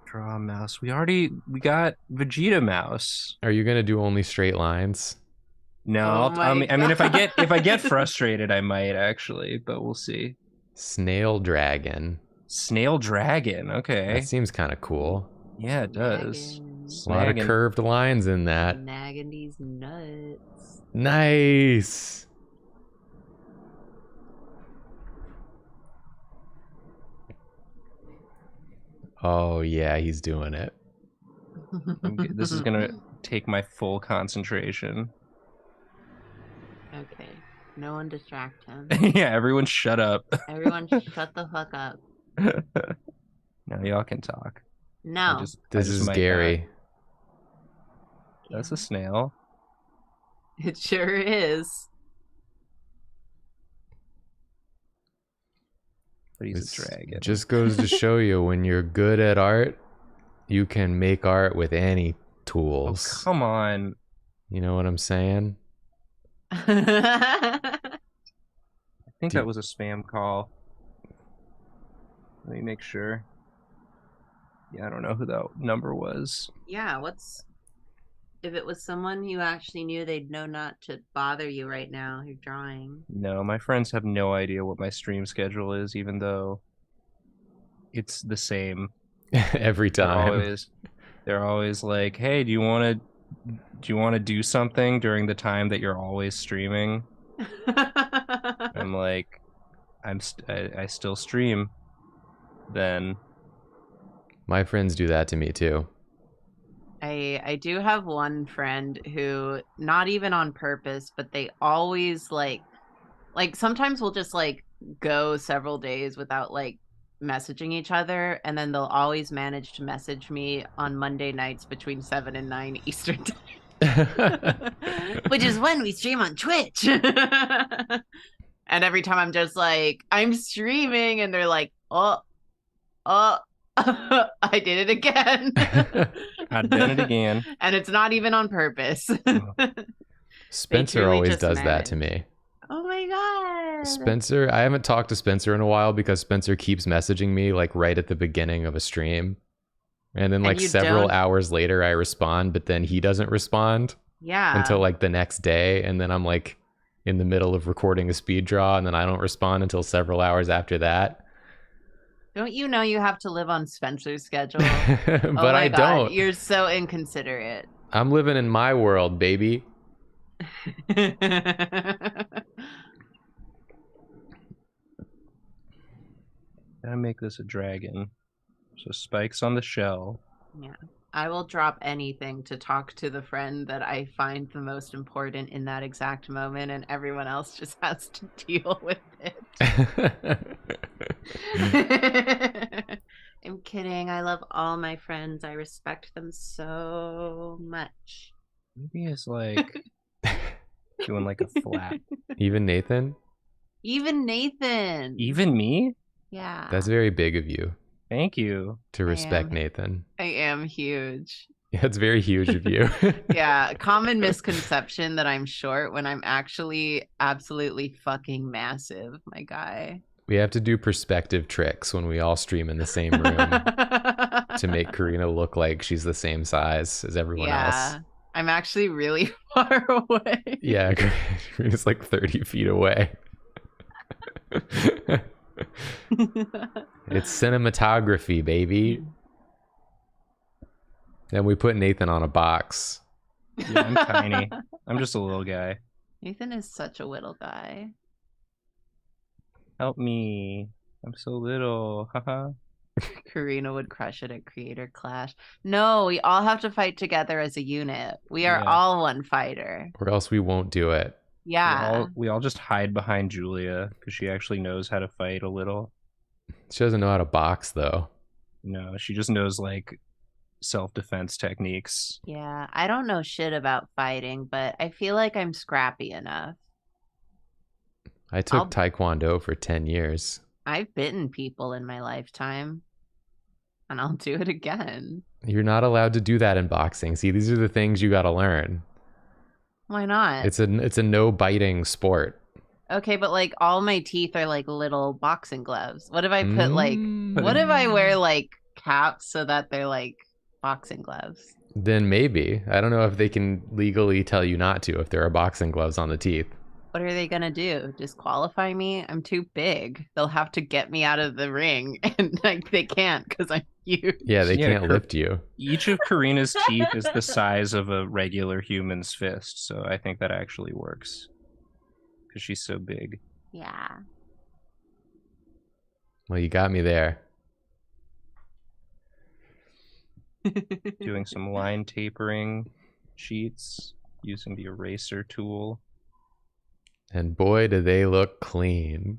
Draw a mouse. We got Vegeta mouse. Are you gonna do only straight lines? No, Oh my I mean, if I get God. frustrated, I might actually, but we'll see. Snail dragon. Snail dragon. Okay. That seems kind of cool. Yeah, it does. Snagging. A lot of curved lines in that. Nagging these nuts. Nice. Oh yeah, he's doing it. This is gonna take my full concentration. Okay. No one distract him. Yeah, everyone shut up. Everyone shut the fuck up. Now y'all can talk. No. This is Gary. That's a snail. It sure is. But he's a dragon. Just goes to show you, when you're good at art, you can make art with any Oh, tools. come on. You know what I'm saying? I think that was a spam call. Let me make sure. Yeah, I don't know who that number was. Yeah, if it was someone you actually knew, they'd know not to bother you right now. You're drawing. No, my friends have no idea what my stream schedule is, even though it's the same Every time. They're always like, "Hey, do you want to do something during the time that you're always streaming?" I'm like, I still stream. Then My friends do that to me too. I do have one friend who, not even on purpose, but they always like sometimes we'll just like go several days without like messaging each other, and then they'll always manage to message me on Monday nights between 7 and 9 Eastern time. Which is when we stream on Twitch. And every time I'm just like, I'm streaming, and they're like, oh, I did it again. I did it again. And it's not even on purpose. Spencer always does that to me. Oh my god. Spencer, I haven't talked to Spencer in a while because Spencer keeps messaging me like right at the beginning of a stream. And then like several hours later I respond, but then he doesn't respond. Yeah. Until like the next day, and then I'm like in the middle of recording a speed draw, and then I don't respond until several hours after that. Don't you know you have to live on Spencer's schedule? But I don't. You're so inconsiderate. I'm living in my world, baby. Gotta make this a dragon. So spikes on the shell. Yeah. I will drop anything to talk to the friend that I find the most important in that exact moment, and everyone else just has to deal with it. I'm kidding. I love all my friends. I respect them so much. Maybe it's like doing like a flat. Even Nathan? Even Nathan. Even me? Yeah. That's very big of you. Thank you. To respect Nathan. I am huge. Yeah, it's very huge of you. Yeah, common misconception that I'm short when I'm actually absolutely fucking massive, my guy. We have to do perspective tricks when we all stream in the same room to make Karina look like she's the same size as everyone else. I'm actually really far away. Yeah, Karina's like 30 feet away. It's cinematography, baby. Then we put Nathan on a box. Yeah, I'm tiny. I'm just a little guy. Nathan is such a little guy. Help me. I'm so little. Haha. Karina would crush it at Creator Clash. No, we all have to fight together as a unit. We are all one fighter. Or else we won't do it. Yeah. We all just hide behind Julia because she actually knows how to fight a little. She doesn't know how to box, though. No, she just knows like self-defense techniques. Yeah, I don't know shit about fighting, but I feel like I'm scrappy enough. I took Taekwondo for 10 years. I've bitten people in my lifetime, and I'll do it again. You're not allowed to do that in boxing. See, these are the things you got to learn. Why not? It's a no biting sport. Okay, but like all my teeth are like little boxing gloves. What if I put what if I wear like caps so that they're like boxing gloves? Then maybe. I don't know if they can legally tell you not to if there are boxing gloves on the teeth. What are they gonna do? Disqualify me? I'm too big. They'll have to get me out of the ring, and like they can't because I'm huge. Yeah, they can't lift you. Each of Karina's teeth is the size of a regular human's fist, so I think that actually works because she's so big. Yeah. Well, you got me there. Doing some line tapering sheets using the eraser tool. And boy, do they look clean.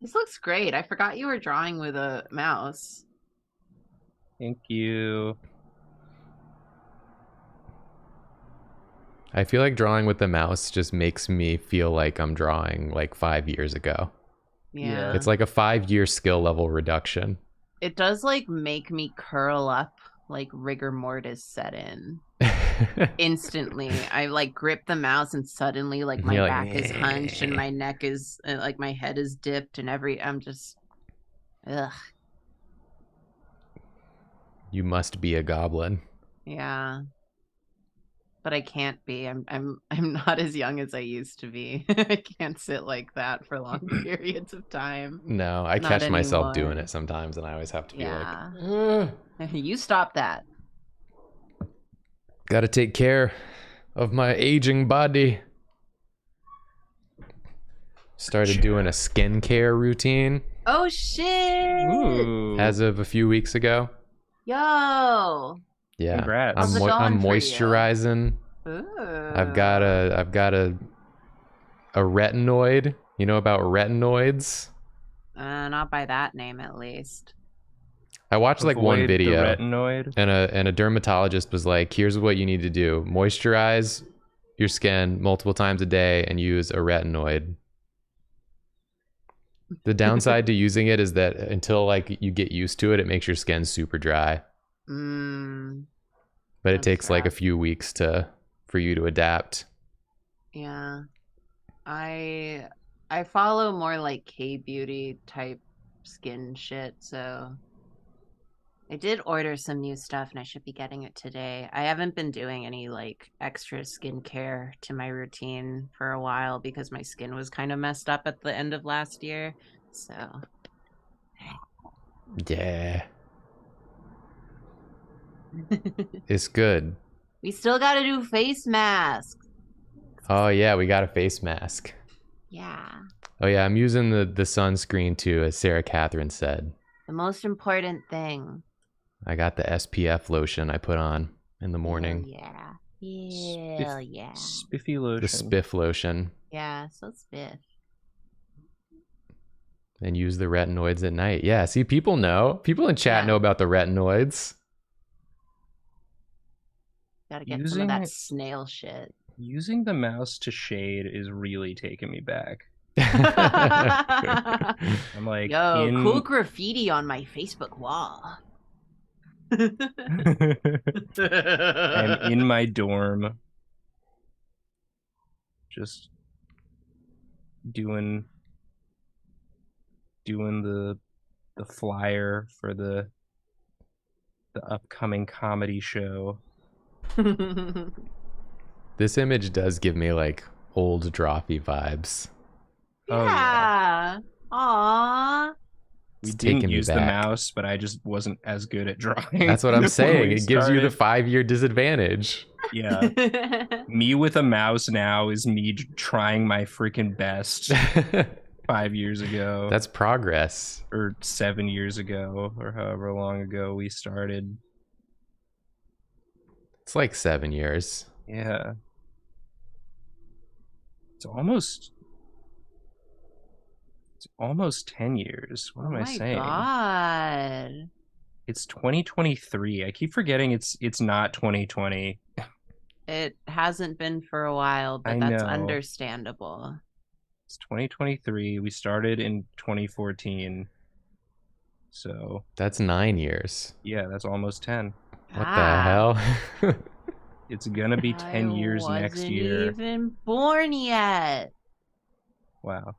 This looks great. I forgot you were drawing with a mouse. Thank you. I feel like drawing with the mouse just makes me feel like I'm drawing like 5 years ago. Yeah. It's like a 5-year skill level reduction. It does like make me curl up, like rigor mortis set in. Instantly. I like grip the mouse and suddenly like my back is hunched and my neck is like my head is dipped and I'm just ugh. You must be a goblin. Yeah. But I can't be. I'm not as young as I used to be. I can't sit like that for long periods of time. No, I catch myself doing it sometimes and I always have to be like, you stop that. Gotta take care of my aging body. Started doing a skincare routine. Oh shit! Ooh. As of a few weeks ago. Yo. Yeah. Congrats. I'm moisturizing. Ooh. I've got a retinoid. You know about retinoids? Not by that name, at least. I watched like one video, the retinoid. and a dermatologist was like, "Here's what you need to do: moisturize your skin multiple times a day, and use a retinoid." The downside to using it is that until like you get used to it, it makes your skin super dry. But it takes like a few weeks for you to adapt. Yeah. I follow more like K-beauty type skin shit, so I did order some new stuff and I should be getting it today. I haven't been doing any like extra skincare to my routine for a while because my skin was kind of messed up at the end of last year. So yeah. It's good. We still got to do face masks. Oh yeah, we got a face mask. Yeah. Oh yeah, I'm using the sunscreen too, as Sarah Catherine said. The most important thing. I got the SPF lotion I put on in the morning. Yeah. Yeah. Spiffy lotion. The spiff lotion. Yeah, so spiff. And use the retinoids at night. Yeah, see, people know. People in chat know about the retinoids. Gotta get some of that snail shit. Using the mouse to shade is really taking me back. I'm like, yo, cool graffiti on my Facebook wall. I'm in my dorm, just doing the flyer for the upcoming comedy show. This image does give me like old Drawfee vibes. Yeah. Aww. We didn't use the mouse, but I just wasn't as good at drawing. That's what I'm saying. It gives you the 5-year disadvantage. Yeah. Me with a mouse now is me trying my freaking best 5 years ago. That's progress. Or 7 years ago, or however long ago we started. It's like 7 years. Yeah. It's almost 10 years. What am I saying? Oh my god. It's 2023. I keep forgetting it's not 2020. It hasn't been for a while, but that's understandable. It's 2023. We started in 2014. So That's 9 years. yeah, that's almost 10. What the hell? It's gonna be 10 years next year. I wasn't even born yet. Wow.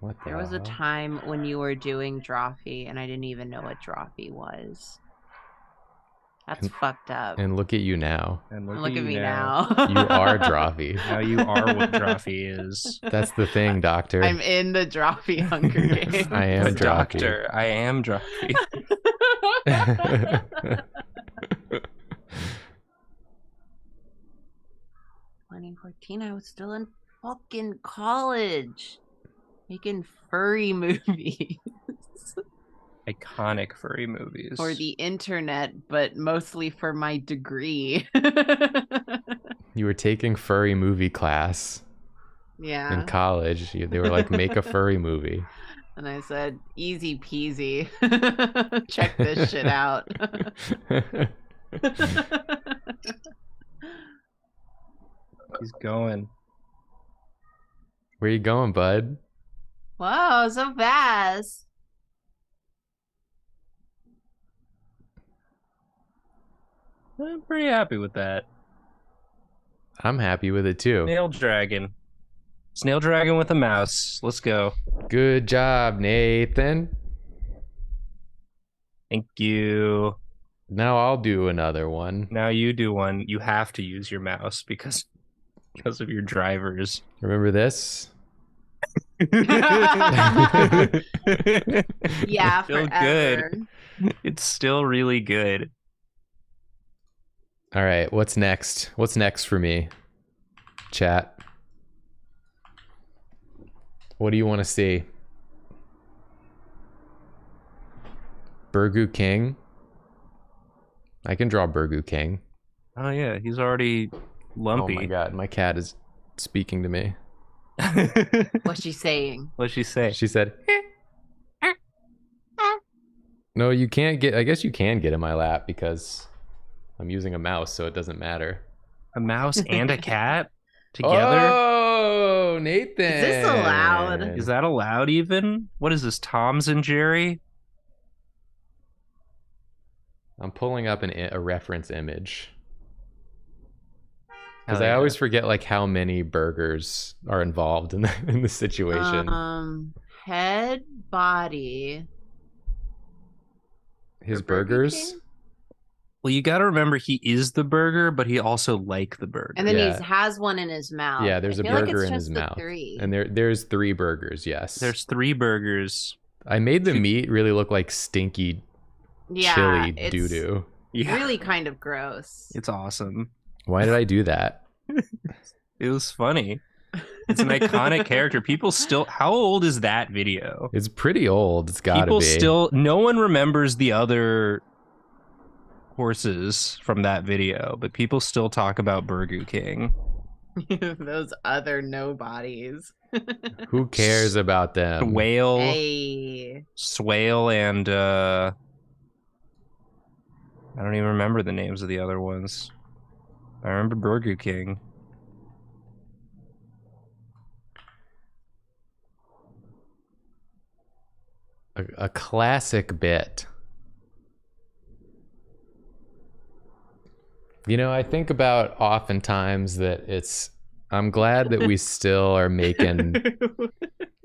What the There was a hell? Uh-huh. time when you were doing Drawfee and I didn't even know what Drawfee was. That's fucked up. And look at you now. And Look at you me now. now. You are Drawfee. Now you are what Drawfee is. That's the thing, Doctor. I'm in the Drawfee Hunger Games. I am But Drawfee. Doctor, I am Drawfee. 2014, I was still in fucking college making furry movies. Iconic furry movies. For the internet, but mostly for my degree. You were taking furry movie class Yeah. in college. They were like, make a furry movie. And I said, easy peasy. Check this shit out. He's going. Where you going, bud? Whoa, so fast. I'm pretty happy with that. I'm happy with it too. Snail dragon. Snail dragon with a mouse. Let's go. Good job, Nathan. Thank you. Now I'll do another one. Now you do one. You have to use your mouse because of your drivers. Remember this? Yeah, Still forever. good. It's still really good. All right, what's next? What's next for me? Chat. What do you want to see? Burgu King? I can draw Burgu King. Oh yeah, he's already lumpy. Oh my god, my cat is speaking to me. What's she saying? What'd she say? She said, no, you can't get, I guess you can get in my lap because I'm using a mouse, so it doesn't matter. A mouse and a cat together? Oh, Nathan. Is this allowed? Is that allowed even? What is this, Tom's and Jerry? I'm pulling up a reference image. Because Hell I yeah. always forget like how many burgers are involved in the situation. Head, body. His for Burger burgers? King? Well, you got to remember he is the burger, but he also like the burger. And then Yeah. he has one in his mouth. Yeah, there's I a feel like burger it's in just his the mouth. 3. And there's 3 burgers, yes. There's 3 burgers. I made the meat really look like stinky Yeah, chili it's doo-doo. Yeah, really kind of gross. it's awesome. Why did I do that? It was funny. It's an iconic character. People still. How old is that video? It's pretty old. It's gotta People be. still. No one remembers the other horses from that video, but people still talk about Burger King. Those other nobodies. Who cares about them? Whale, Hey. Swale, and I don't even remember the names of the other ones. I remember Burger King. A classic bit. You know, I think about oftentimes that I'm glad that we still are making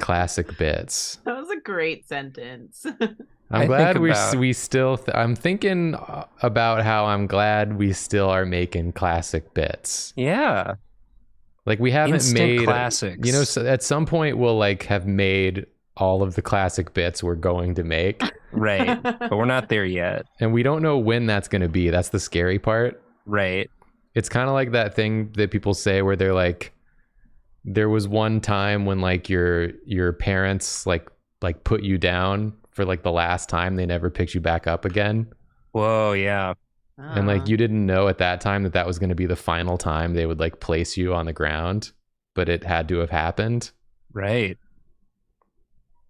classic bits. That was a great sentence. I'm I think glad about- we still, I'm thinking about how I'm glad we still are making classic bits. Yeah, Like we haven't Instant made classics. You know, so at some point we'll like have made all of the classic bits we're going to make, right. But we're not there yet. and we don't know when that's going to be. That's the scary part. Right. It's kind of like that thing that people say where they're like, there was one time when like your parents like put you down for like the last time, they never picked you back up again. Whoa, yeah. And like you didn't know at that time that was going to be the final time they would like place you on the ground, but it had to have happened. Right.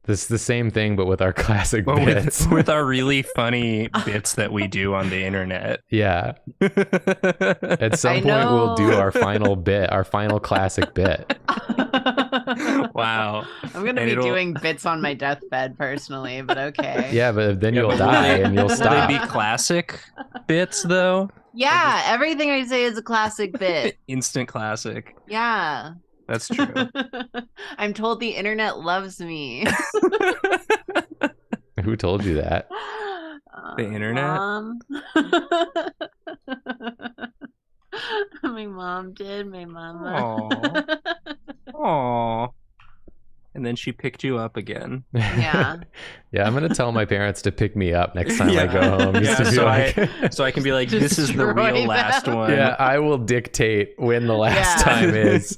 This is the same thing, but with our classic But bits. with our really funny bits that we do on the internet. Yeah. At some point, we'll do our final bit, our final classic bit. Wow. I'm gonna be doing bits on my deathbed personally, but okay. Yeah, but then you'll die and you'll Will stop. they be classic bits though? Yeah, everything I say is a classic bit. Instant classic. Yeah. That's true. I'm told the internet loves me. Who told you that? The internet? Mom. My mom did. My mama. Aww. And then she picked you up again. Yeah. Yeah, I'm gonna tell my parents to pick me up next time I Yeah. go home. Just Yeah, to be so like, so I can be like, this is the Destroy real last them. one. yeah, I will dictate when the last Yeah. time is.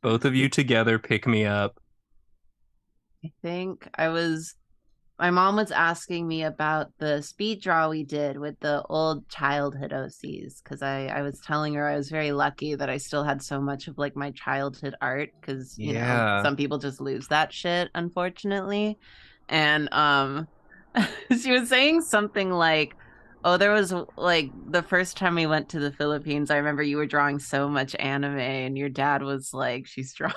Both of you together pick me up. I think my mom was asking me about the speed draw we did with the old childhood OCs, because I was telling her I was very lucky that I still had so much of like my childhood art, because you know some people just lose that shit, unfortunately. And she was saying something like, oh, there was like the first time we went to the Philippines, I remember you were drawing so much anime and your dad was like, she's drawing.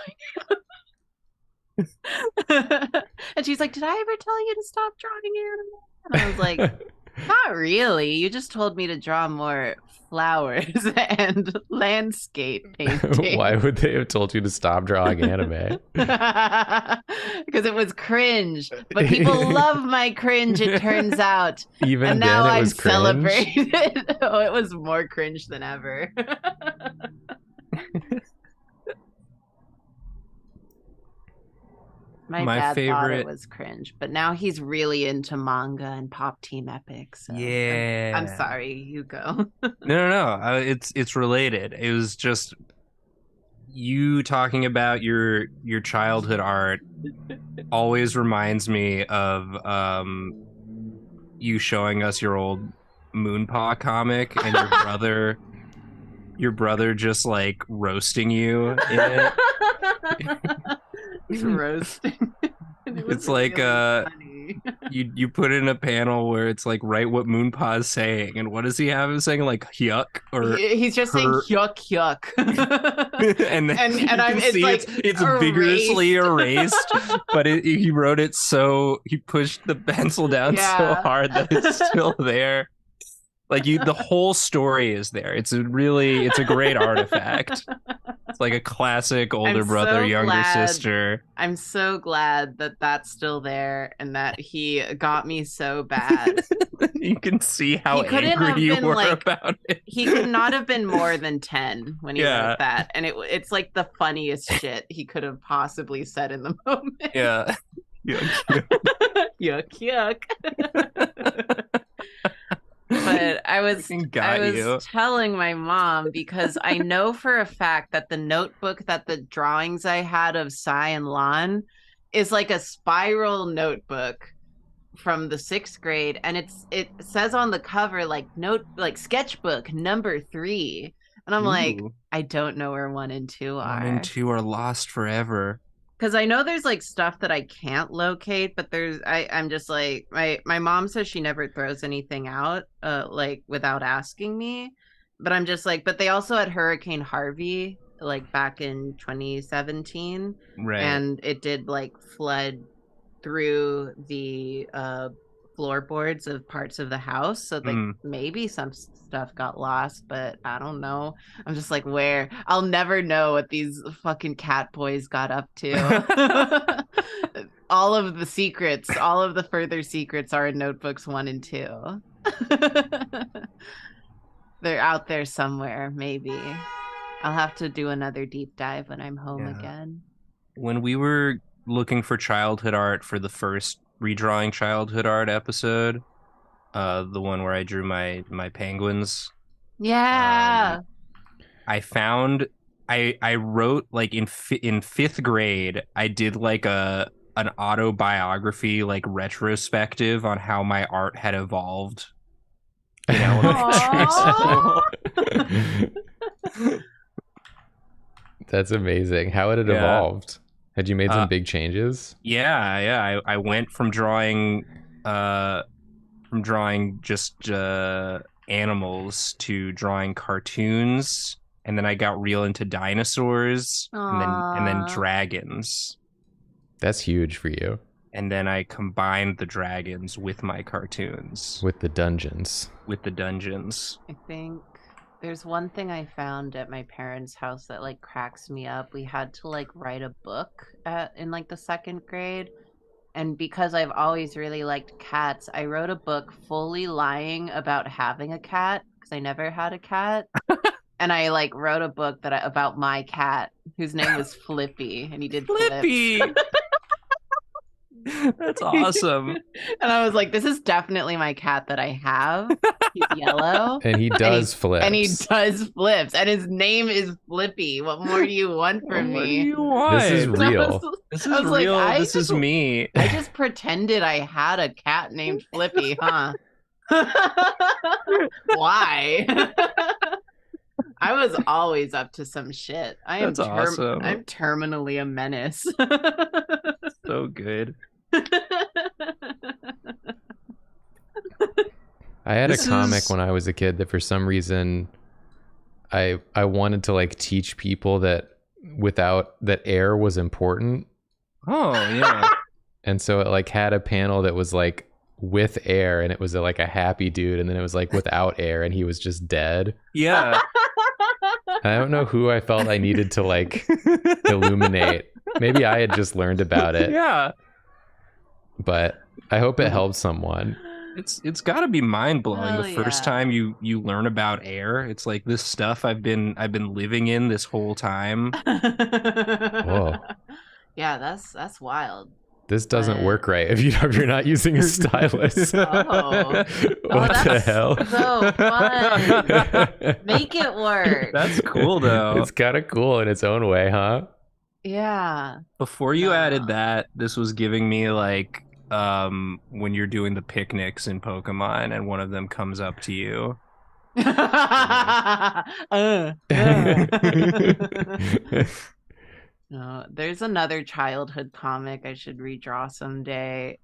And she's like, did I ever tell you to stop drawing anime? And I was like, not really. You just told me to draw more flowers and landscape painting. Why would they have told you to stop drawing anime? Because it was cringe. But people love my cringe, it turns out. Even And then now it I'm was cringe. celebrated. Oh, it was more cringe than ever. My dad thought it was cringe, but now he's really into manga and Pop Team Epic. So Yeah. I'm sorry, you go. No. It's related. It was just you talking about your childhood art always reminds me of you showing us your old Moonpaw comic and your brother just like roasting you in it. Roasting. It's like funny. you put in a panel where it's like write what Moonpaw is saying, and what does he have him saying, like yuck, or he's just saying yuck yuck. and I'm see like it's vigorously erased, but he wrote it so he pushed the pencil down so hard that it's still there. Like the whole story is there. It's a great artifact. It's like a classic older brother, younger sister. I'm so glad that that's still there and that he got me so bad. You can see how angry you were about it. He could not have been more than 10 when he wrote that. And it's like the funniest shit he could have possibly said in the moment. Yeah. Yuck, yuck. But I was telling my mom, because I know for a fact that the notebook that the drawings I had of Sai and Lan is like a spiral notebook from the 6th grade, and it says on the cover like sketchbook number 3, and I'm like, I don't know where 1 and 2 are. 1 and 2 are lost forever. Because I know there's like stuff that I can't locate, but I'm just like, my mom says she never throws anything out like without asking me, but I'm just like, but they also had Hurricane Harvey like back in 2017, right? And it did like flood through the floorboards of parts of the house, so like maybe some stuff got lost, but I don't know. I'm just like, where? I'll never know what these fucking cat boys got up to. All of the secrets, all of the further secrets are in notebooks 1 and 2. They're out there somewhere, maybe. I'll have to do another deep dive when I'm home again. When we were looking for childhood art for the first redrawing childhood art episode, the one where I drew my penguins, I found I wrote like in 5th grade I did like an autobiography, like retrospective on how my art had evolved, in elementary school. That's amazing. How had it evolved? Had you made some big changes? Yeah. I went from drawing just animals to drawing cartoons, and then I got real into dinosaurs, and then Aw. dragons. That's huge for you. And then I combined the dragons with my cartoons. With the dungeons. With the dungeons. I think there's one thing I found at my parents' house that like cracks me up. We had to like write a book in like the second grade. And because I've always really liked cats, I wrote a book fully lying about having a cat because I never had a cat. And I like wrote a book about my cat whose name was Flippy, and he did Flippy. flips. That's awesome. And I was like, this is definitely my cat that I have. He's yellow. And he does flips. And he does flips. And his name is Flippy. What more do you want from me? What do you want? This is real. This is real. Like, this is me. I just pretended I had a cat named Flippy, huh? Why? I was always up to some shit. That's awesome. I'm terminally a menace. So good. I had a comic when I was a kid that for some reason I wanted to like teach people that air was important. Oh yeah. And so it like had a panel that was like with air, and it was like a happy dude, and then it was like without air, and he was just dead. Yeah. I don't know who I felt I needed to like illuminate. Maybe I had just learned about it. Yeah. But I hope it helped someone. It's got to be mind blowing Hell the first yeah. time you learn about air. It's like this stuff I've been living in this whole time. Whoa. Yeah, that's wild. This doesn't work right if you're not using a stylus. Oh. What the That's hell? so fun. Make it work. That's cool though. It's kind of cool in its own way, huh? Yeah. Before you added that, this was giving me like when you're doing the picnics in Pokemon and one of them comes up to you. No, there's another childhood comic I should redraw someday.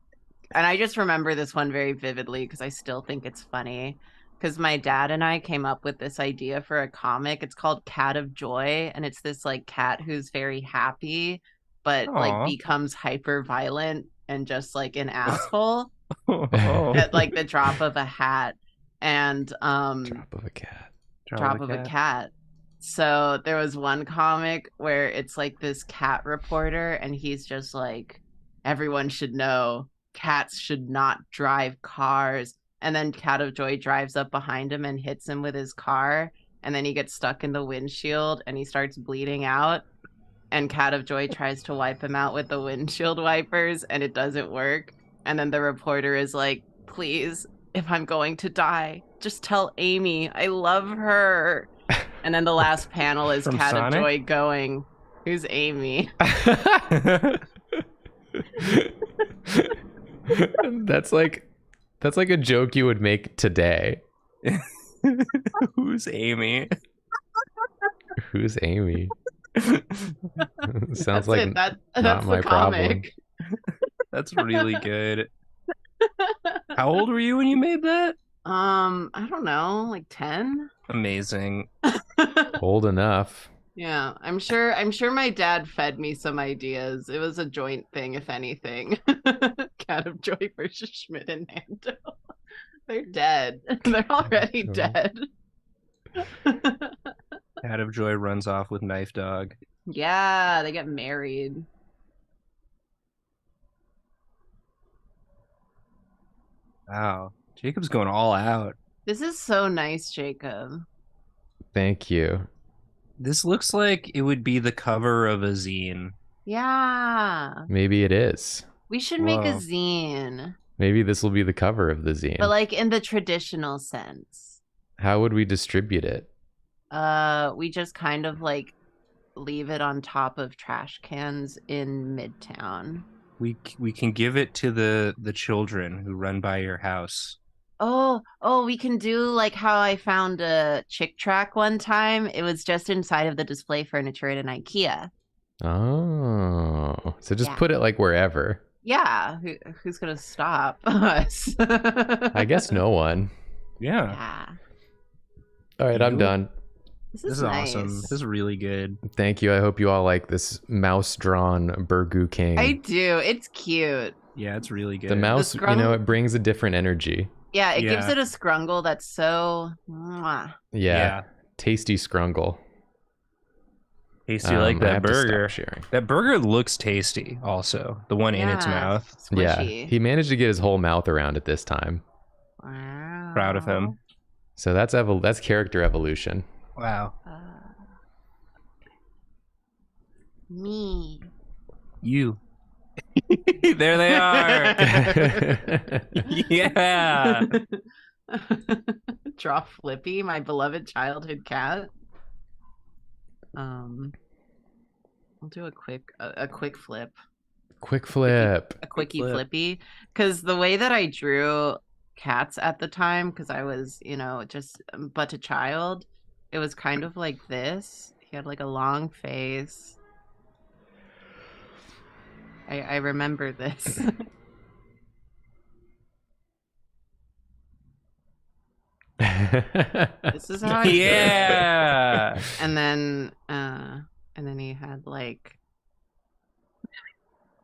And I just remember this one very vividly because I still think it's funny. Because my dad and I came up with this idea for a comic. It's called Cat of Joy, and it's this like cat who's very happy, but like becomes hyper violent and just like an asshole at like the drop of a hat. And Drop of a cat. Drop of a cat. So there was one comic where it's like this cat reporter, and he's just like, everyone should know cats should not drive cars. And then Cat of Joy drives up behind him and hits him with his car. And then he gets stuck in the windshield and he starts bleeding out. And Cat of Joy tries to wipe him out with the windshield wipers, and it doesn't work. And then the reporter is like, please, if I'm going to die, just tell Amy I love her. And then the last panel is Cat of Joy going, who's Amy? That's like a joke you would make today. Who's Amy? Who's Amy? Sounds That's like that's not my the problem. comic. That's really good. How old were you when you made that? I don't know, like 10. Amazing. Old enough. Yeah, I'm sure my dad fed me some ideas. It was a joint thing, if anything. Cat of Joy versus Schmidt and Nando. They're dead. They're already dead. Cat of Joy runs off with Knife Dog. Yeah, they get married. Wow. Jacob's going all out. This is so nice, Jacob. Thank you. This looks like it would be the cover of a zine. Yeah. Maybe it is. We should make a Whoa. zine. Maybe this will be the cover of the zine. But like in the traditional sense. How would we distribute it? We just kind of like leave it on top of trash cans in Midtown. We can give it to the children who run by your house. Oh, we can do like how I found a Chick Track one time. It was just inside of the display furniture at an IKEA. Oh, so just put it like wherever. Yeah, who's gonna stop us? I guess no one. Yeah. All right, I'm done. This is nice. awesome. This is really good. Thank you. I hope you all like this mouse-drawn Burgoo King. I do. It's cute. Yeah, it's really good. The mouse, it brings a different energy. Yeah, it gives it a scrungle that's so... Yeah. Tasty scrungle. Tasty like that burger. That burger looks tasty also. The one in its mouth. Squishy. Yeah, he managed to get his whole mouth around it this time. Wow. Proud of him. So that's character evolution. Wow. Me. You. There they are. Yeah. Draw Flippy, my beloved childhood cat. I'll do a quick flip. Quick flip. A quickie flippy. Because the way that I drew cats at the time, because I was, just but a child, it was kind of like this. He had like a long face. I remember this. This is how I Yeah. and then he had like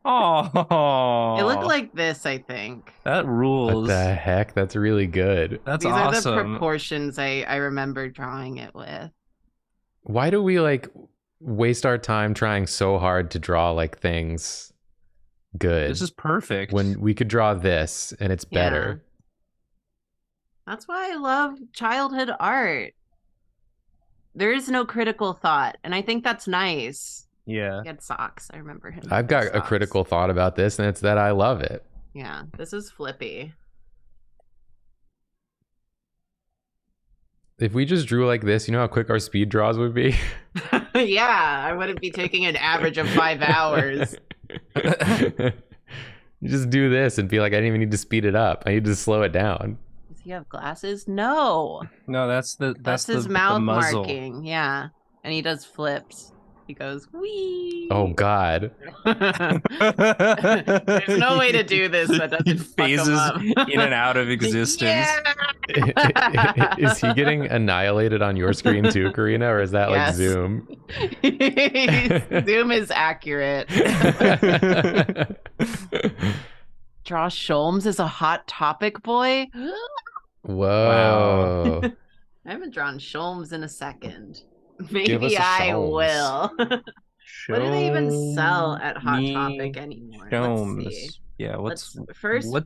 it looked like this, I think. That rules. What the heck? That's really good. That's These awesome. are the proportions I remember drawing it with. Why do we waste our time trying so hard to draw things good? This is perfect. When we could draw this and it's better. That's why I love childhood art. There is no critical thought, and I think that's nice. Yeah. He had socks. I remember him. I've got a critical thought about this, and it's that I love it. Yeah, this is Flippy. If we just drew like this, you know how quick our speed draws would be? Yeah, I wouldn't be taking an average of 5 hours. You just do this and be like, I didn't even need to speed it up. I need to slow it down. Does he have glasses? No. No, that's his mouth the muzzle. marking. Yeah, and he does flips. He goes, wee. Oh, God. There's no way to do this that doesn't phases in and out of existence. Yeah. Is he getting annihilated on your screen too, Karina, or is that like Zoom? Zoom is accurate. Draw Sholmes as a Hot Topic boy. Whoa. Wow. I haven't drawn Sholmes in a second. Maybe I will. What do they even sell at Hot Topic anymore? Sholmes. Let's see. Yeah, what's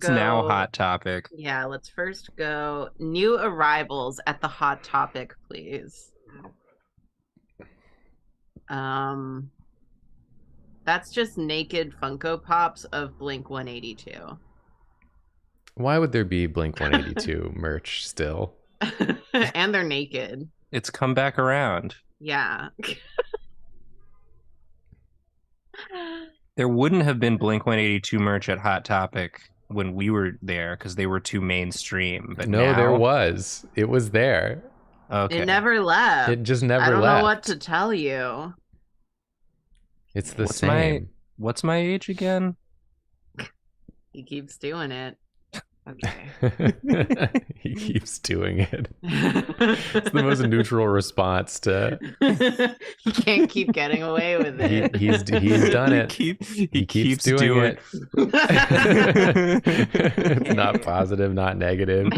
now Hot Topic? Yeah, let's first go new arrivals at the Hot Topic, please. That's just naked Funko Pops of Blink 182. Why would there be Blink 182 merch still? And they're naked. It's come back around. Yeah. There wouldn't have been Blink 182 merch at Hot Topic when we were there because they were too mainstream. But no, now... there was. It was there. Okay. It never left. It just never left. I don't know what to tell you. It's the same. What's my age again? He keeps doing it. Okay. He keeps doing it. It's the most neutral response to. He can't keep getting away with it. He's done it. He keeps doing it. It's not positive, not negative.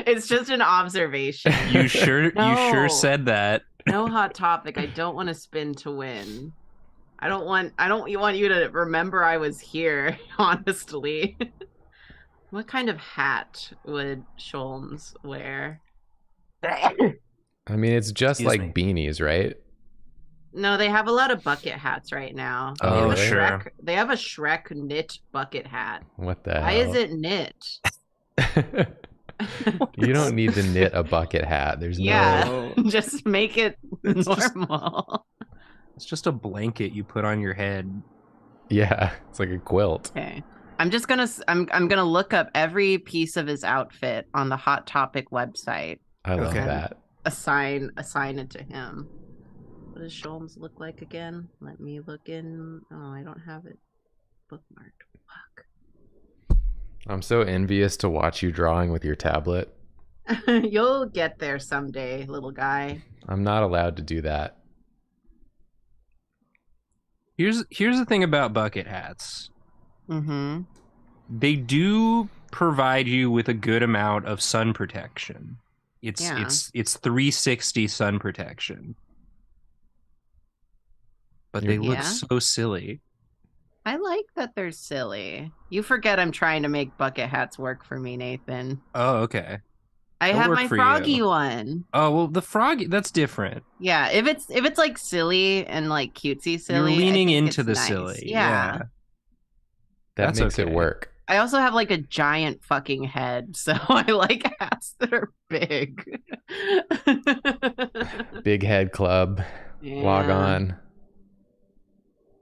It's just an observation. You sure said that. No Hot Topic. I don't want to spin to win. I don't want you to remember I was here, honestly. What kind of hat would Sholmes wear? I mean, it's just beanies, right? No, they have a lot of bucket hats right now. Oh, sure. They have a Shrek knit bucket hat. What the hell? Why is it knit? You don't need to knit a bucket hat. There's just make it normal. It's just a blanket you put on your head. Yeah, it's like a quilt. Okay. I'm gonna look up every piece of his outfit on the Hot Topic website. I love that. Assign it to him. What does Sholmes look like again? Let me look in. Oh, I don't have it bookmarked. Fuck. I'm so envious to watch you drawing with your tablet. You'll get there someday, little guy. I'm not allowed to do that. Here's the thing about bucket hats. Mm-hmm. They do provide you with a good amount of sun protection. It's 360 sun protection. But they look so silly. I like that they're silly. You forget I'm trying to make bucket hats work for me, Nathan. Oh, okay. I have my froggy one. Oh, well, the froggy, that's different. Yeah, if it's like silly and like cutesy silly, you're leaning into the nice. silly. Yeah. That makes it work. I also have like a giant fucking head, so I like hats that are big. Big head club. Yeah. Log on.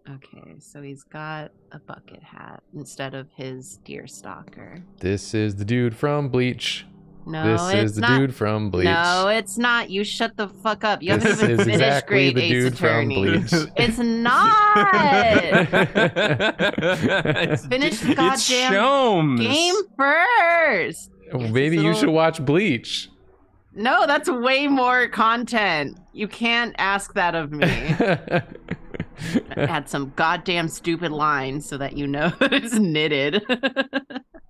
Okay, so he's got a bucket hat instead of his deer stalker. This is the dude from Bleach. No, this is the dude from Bleach. No, it's not. You shut the fuck up. You haven't even finished exactly Great the Ace dude Attorney. From Bleach. It's not. Finish the goddamn game first. Maybe you should watch Bleach. No, that's way more content. You can't ask that of me. Add some goddamn stupid lines so that you know that it's knitted.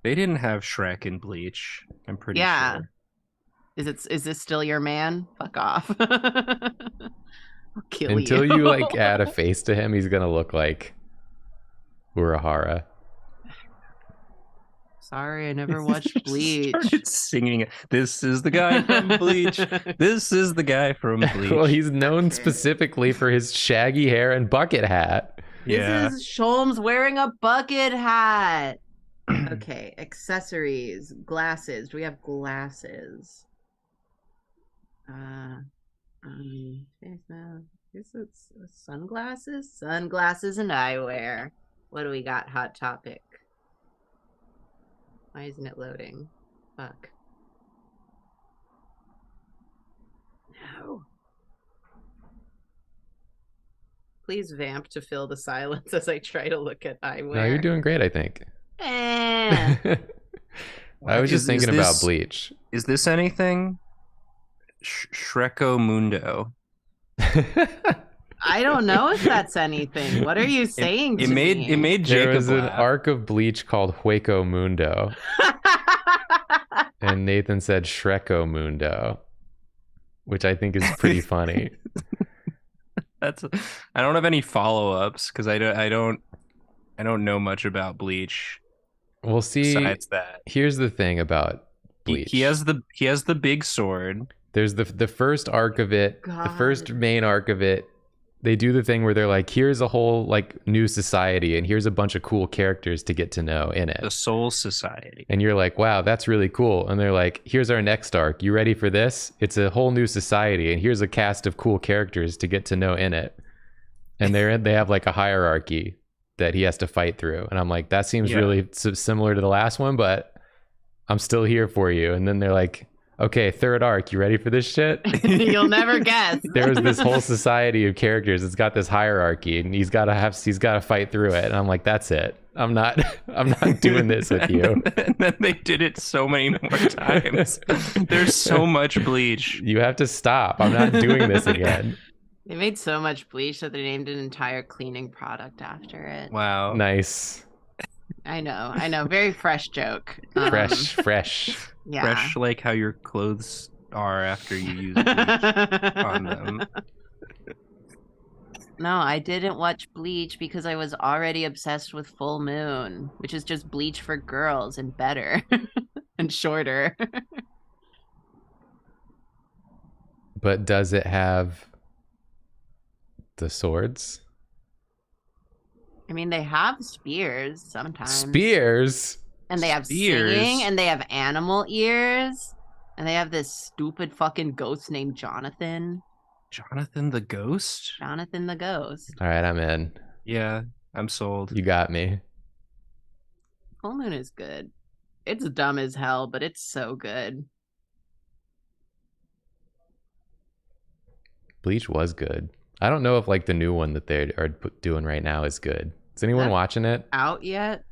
They didn't have Shrek in Bleach. I'm pretty sure. Is this still your man? Fuck off. I'll kill Until you like add a face to him, he's gonna look like Urahara. Sorry, I never watched Bleach. Started singing, "This is the guy from Bleach. This is the guy from Bleach." Well, he's known specifically for his shaggy hair and bucket hat. Yeah. This is Sholmes wearing a bucket hat. Okay, accessories, glasses. Do we have glasses? This is sunglasses, sunglasses, and eyewear. What do we got? Hot topic. Why isn't it loading? Fuck. No. Please vamp to fill the silence as I try to look at eyewear. No, you're doing great, I think. I was just thinking about Bleach. Is this anything? Shreko Mundo. I don't know if that's anything. What are you saying to me? It made Jacob There was an laugh. arc of Bleach called Hueco Mundo. And Nathan said Shreko Mundo, which I think is pretty funny. I don't have any follow-ups because I don't know much about Bleach. We'll see. Besides that, here's the thing about Bleach. He has the big sword. There's the first arc of it, God. the first main arc of it. They do the thing where they're like, here's a whole like new society and here's a bunch of cool characters to get to know in it. The Soul Society. And you're like, wow, that's really cool. And they're like, here's our next arc. You ready for this? It's a whole new society and here's a cast of cool characters to get to know in it. And they have like a hierarchy that he has to fight through. And I'm like, that seems really similar to the last one, but I'm still here for you. And then they're like, okay, third arc, you ready for this shit? You'll never guess. There's this whole society of characters. It's got this hierarchy, and he's got to fight through it. And I'm like, that's it. I'm not doing this with you. And then they did it so many more times. There's so much Bleach. You have to stop. I'm not doing this again. They made so much Bleach that they named an entire cleaning product after it. Wow. Nice. I know. Very fresh joke. Fresh. Yeah. Fresh like how your clothes are after you use bleach on them. No, I didn't watch Bleach because I was already obsessed with Full Moon, which is just Bleach for girls and better and shorter. But does it have the swords? I mean, they have spears sometimes. Spears? And they have singing, and they have animal ears, and they have this stupid fucking ghost named Jonathan. Jonathan the Ghost? Jonathan the Ghost. All right, I'm in. Yeah, I'm sold. You got me. Full Moon is good. It's dumb as hell, but it's so good. Bleach was good. I don't know if like the new one that they are doing right now is good. Is anyone watching it? Out yet?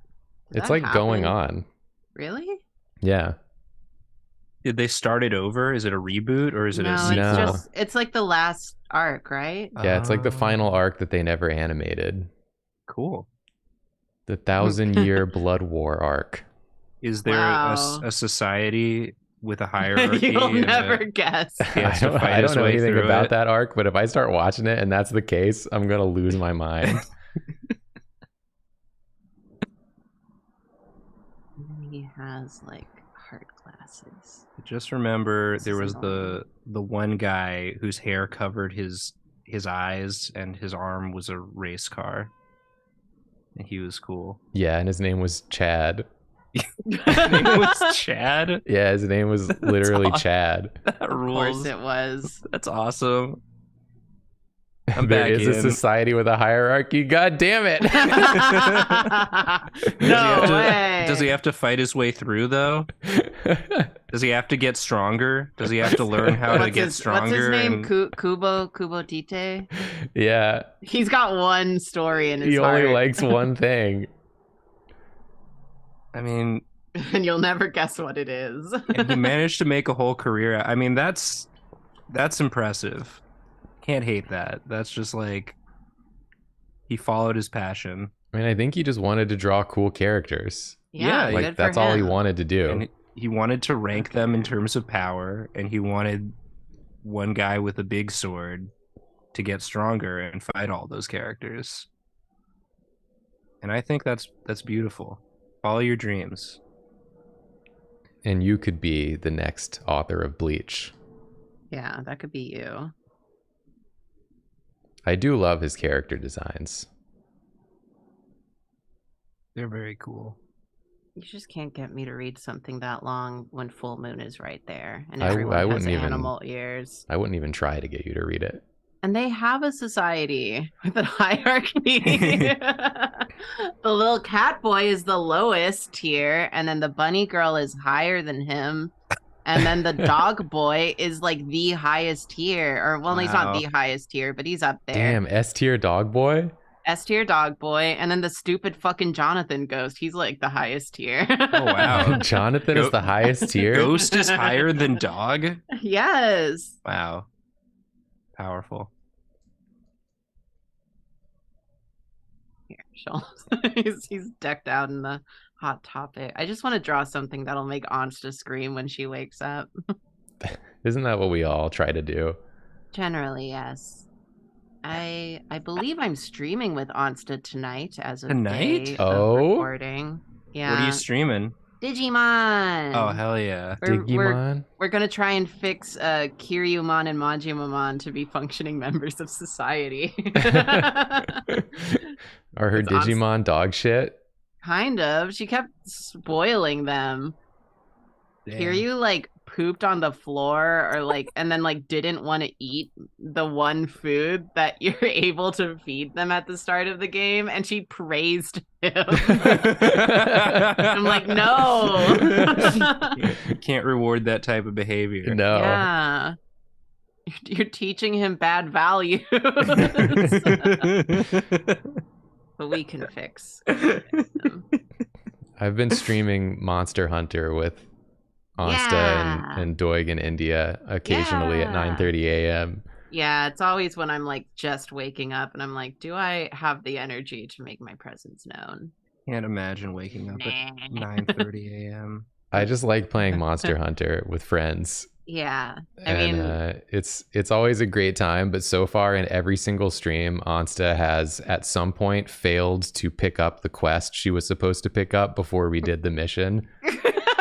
It's like going on. Really? Yeah. Did they start it over? Is it a reboot or is it it's like the last arc, right? Yeah, it's like the final arc that they never animated. Cool. The 1,000-year Blood War arc. Is there a society with a hierarchy? You'll never guess. I don't know anything about that arc, but if I start watching it and that's the case, I'm gonna lose my mind. He has like hard glasses. Just remember there was the one guy whose hair covered his eyes and his arm was a race car. And he was cool. Yeah, and his name was Chad. His name was Chad? Yeah, his name was literally Chad. That rules. Of course it was. That's awesome. There is a society with a hierarchy. God damn it. Does he have to fight his way through though? Does he have to get stronger? Does he have to learn how to get stronger? What's his name? Kubo Tite? Yeah. He's got one story in his heart. He only likes one thing. I mean, and you'll never guess what it is. And he managed to make a whole career. I mean, that's impressive. Can't hate that. That's just like he followed his passion. I mean, I think he just wanted to draw cool characters. Yeah, like that's all he wanted to do. And he wanted to rank them in terms of power, and he wanted one guy with a big sword to get stronger and fight all those characters. And I think that's beautiful. Follow your dreams. And you could be the next author of Bleach. Yeah, that could be you. I do love his character designs. They're very cool. You just can't get me to read something that long when full moon is right there and I everyone wouldn't has even, animal ears. I wouldn't even try to get you to read it. And they have a society with a hierarchy. The little cat boy is the lowest tier, and then the bunny girl is higher than him. And then the dog boy is like the highest tier. Or, well, he's not the highest tier, but he's up there. Damn, S tier dog boy? S tier dog boy. And then the stupid fucking Jonathan ghost. He's like the highest tier. Oh, wow. Jonathan is the highest tier? Ghost is higher than dog? Yes. Wow. Powerful. Here, he's decked out in the Hot Topic. I just want to draw something that'll make Ansta scream when she wakes up. Isn't that what we all try to do? Generally, yes. I believe I'm streaming with Ansta tonight as of tonight? Recording. Yeah. What are you streaming? Digimon. Oh, hell yeah. Digimon? We're going to try and fix Kiryumon and Majimamon to be functioning members of society. Are her Digimon dog shit? Kind of. She kept spoiling them. Kiryu like pooped on the floor or like and then like didn't want to eat the one food that you're able to feed them at the start of the game, and she praised him. I'm like, no. You can't reward that type of behavior. No. Yeah. You're teaching him bad values. But we can fix them. I've been streaming Monster Hunter with Ansta and Doig in India occasionally at 9:30 a.m. Yeah, it's always when I'm like just waking up and I'm like, do I have the energy to make my presence known? Can't imagine waking up at 9:30 a.m. I just like playing Monster Hunter with friends. Yeah, I mean, it's always a great time, but so far in every single stream, Ansta has at some point failed to pick up the quest she was supposed to pick up before we did the mission,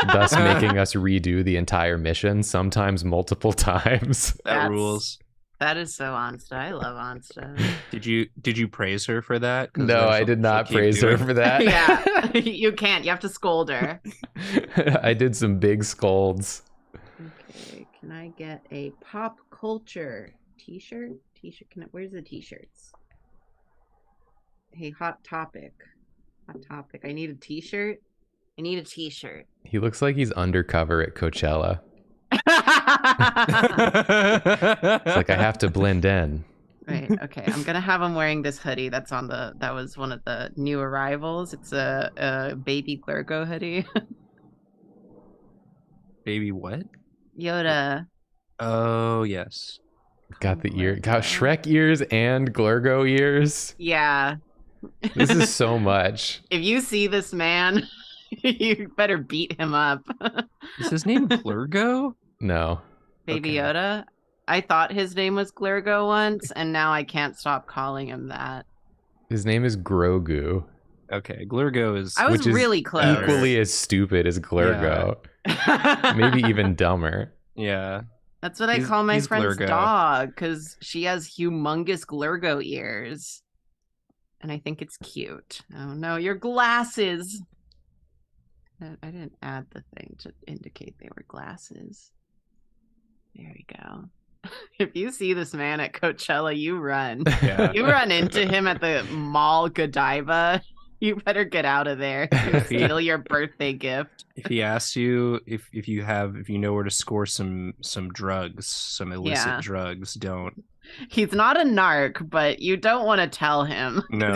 thus making us redo the entire mission, sometimes multiple times. That rules. That is so Ansta. I love Ansta. Did you praise her for that? No, I did not praise her for that. Yeah, you can't. You have to scold her. I did some big scolds. Okay, can I get a pop culture t-shirt? Where's the t-shirts? Hey, Hot Topic. I need a t-shirt. I need a t-shirt. He looks like he's undercover at Coachella. It's like I have to blend in. Right. Okay. I'm gonna have him wearing this hoodie. That was one of the new arrivals. It's a baby Glurgo hoodie. Baby what? Yoda. Oh yes. Got the ear. Got Glurgo. Shrek ears and Glurgo ears. Yeah. This is so much. If you see this man, you better beat him up. Is his name Glurgo? No. Baby Okay. Yoda. I thought his name was Glurgo once, and now I can't stop calling him that. His name is Grogu. Okay, Glurgo is. I was Which is really close. equally as stupid as Glurgo. Maybe even dumber. Yeah. That's what I He's- call my he's friend's Glurgo. dog, because she has humongous Glurgo ears. And I think it's cute. Oh no, your glasses! I didn't add the thing to indicate they were glasses. There we go. If you see this man at Coachella, you run. Yeah. You run into him at the mall Godiva. You better get out of there. You steal your birthday gift. If he asks you if you know where to score some drugs, some illicit Yeah. drugs, don't. He's not a narc, but you don't want to tell him. 'Cause No.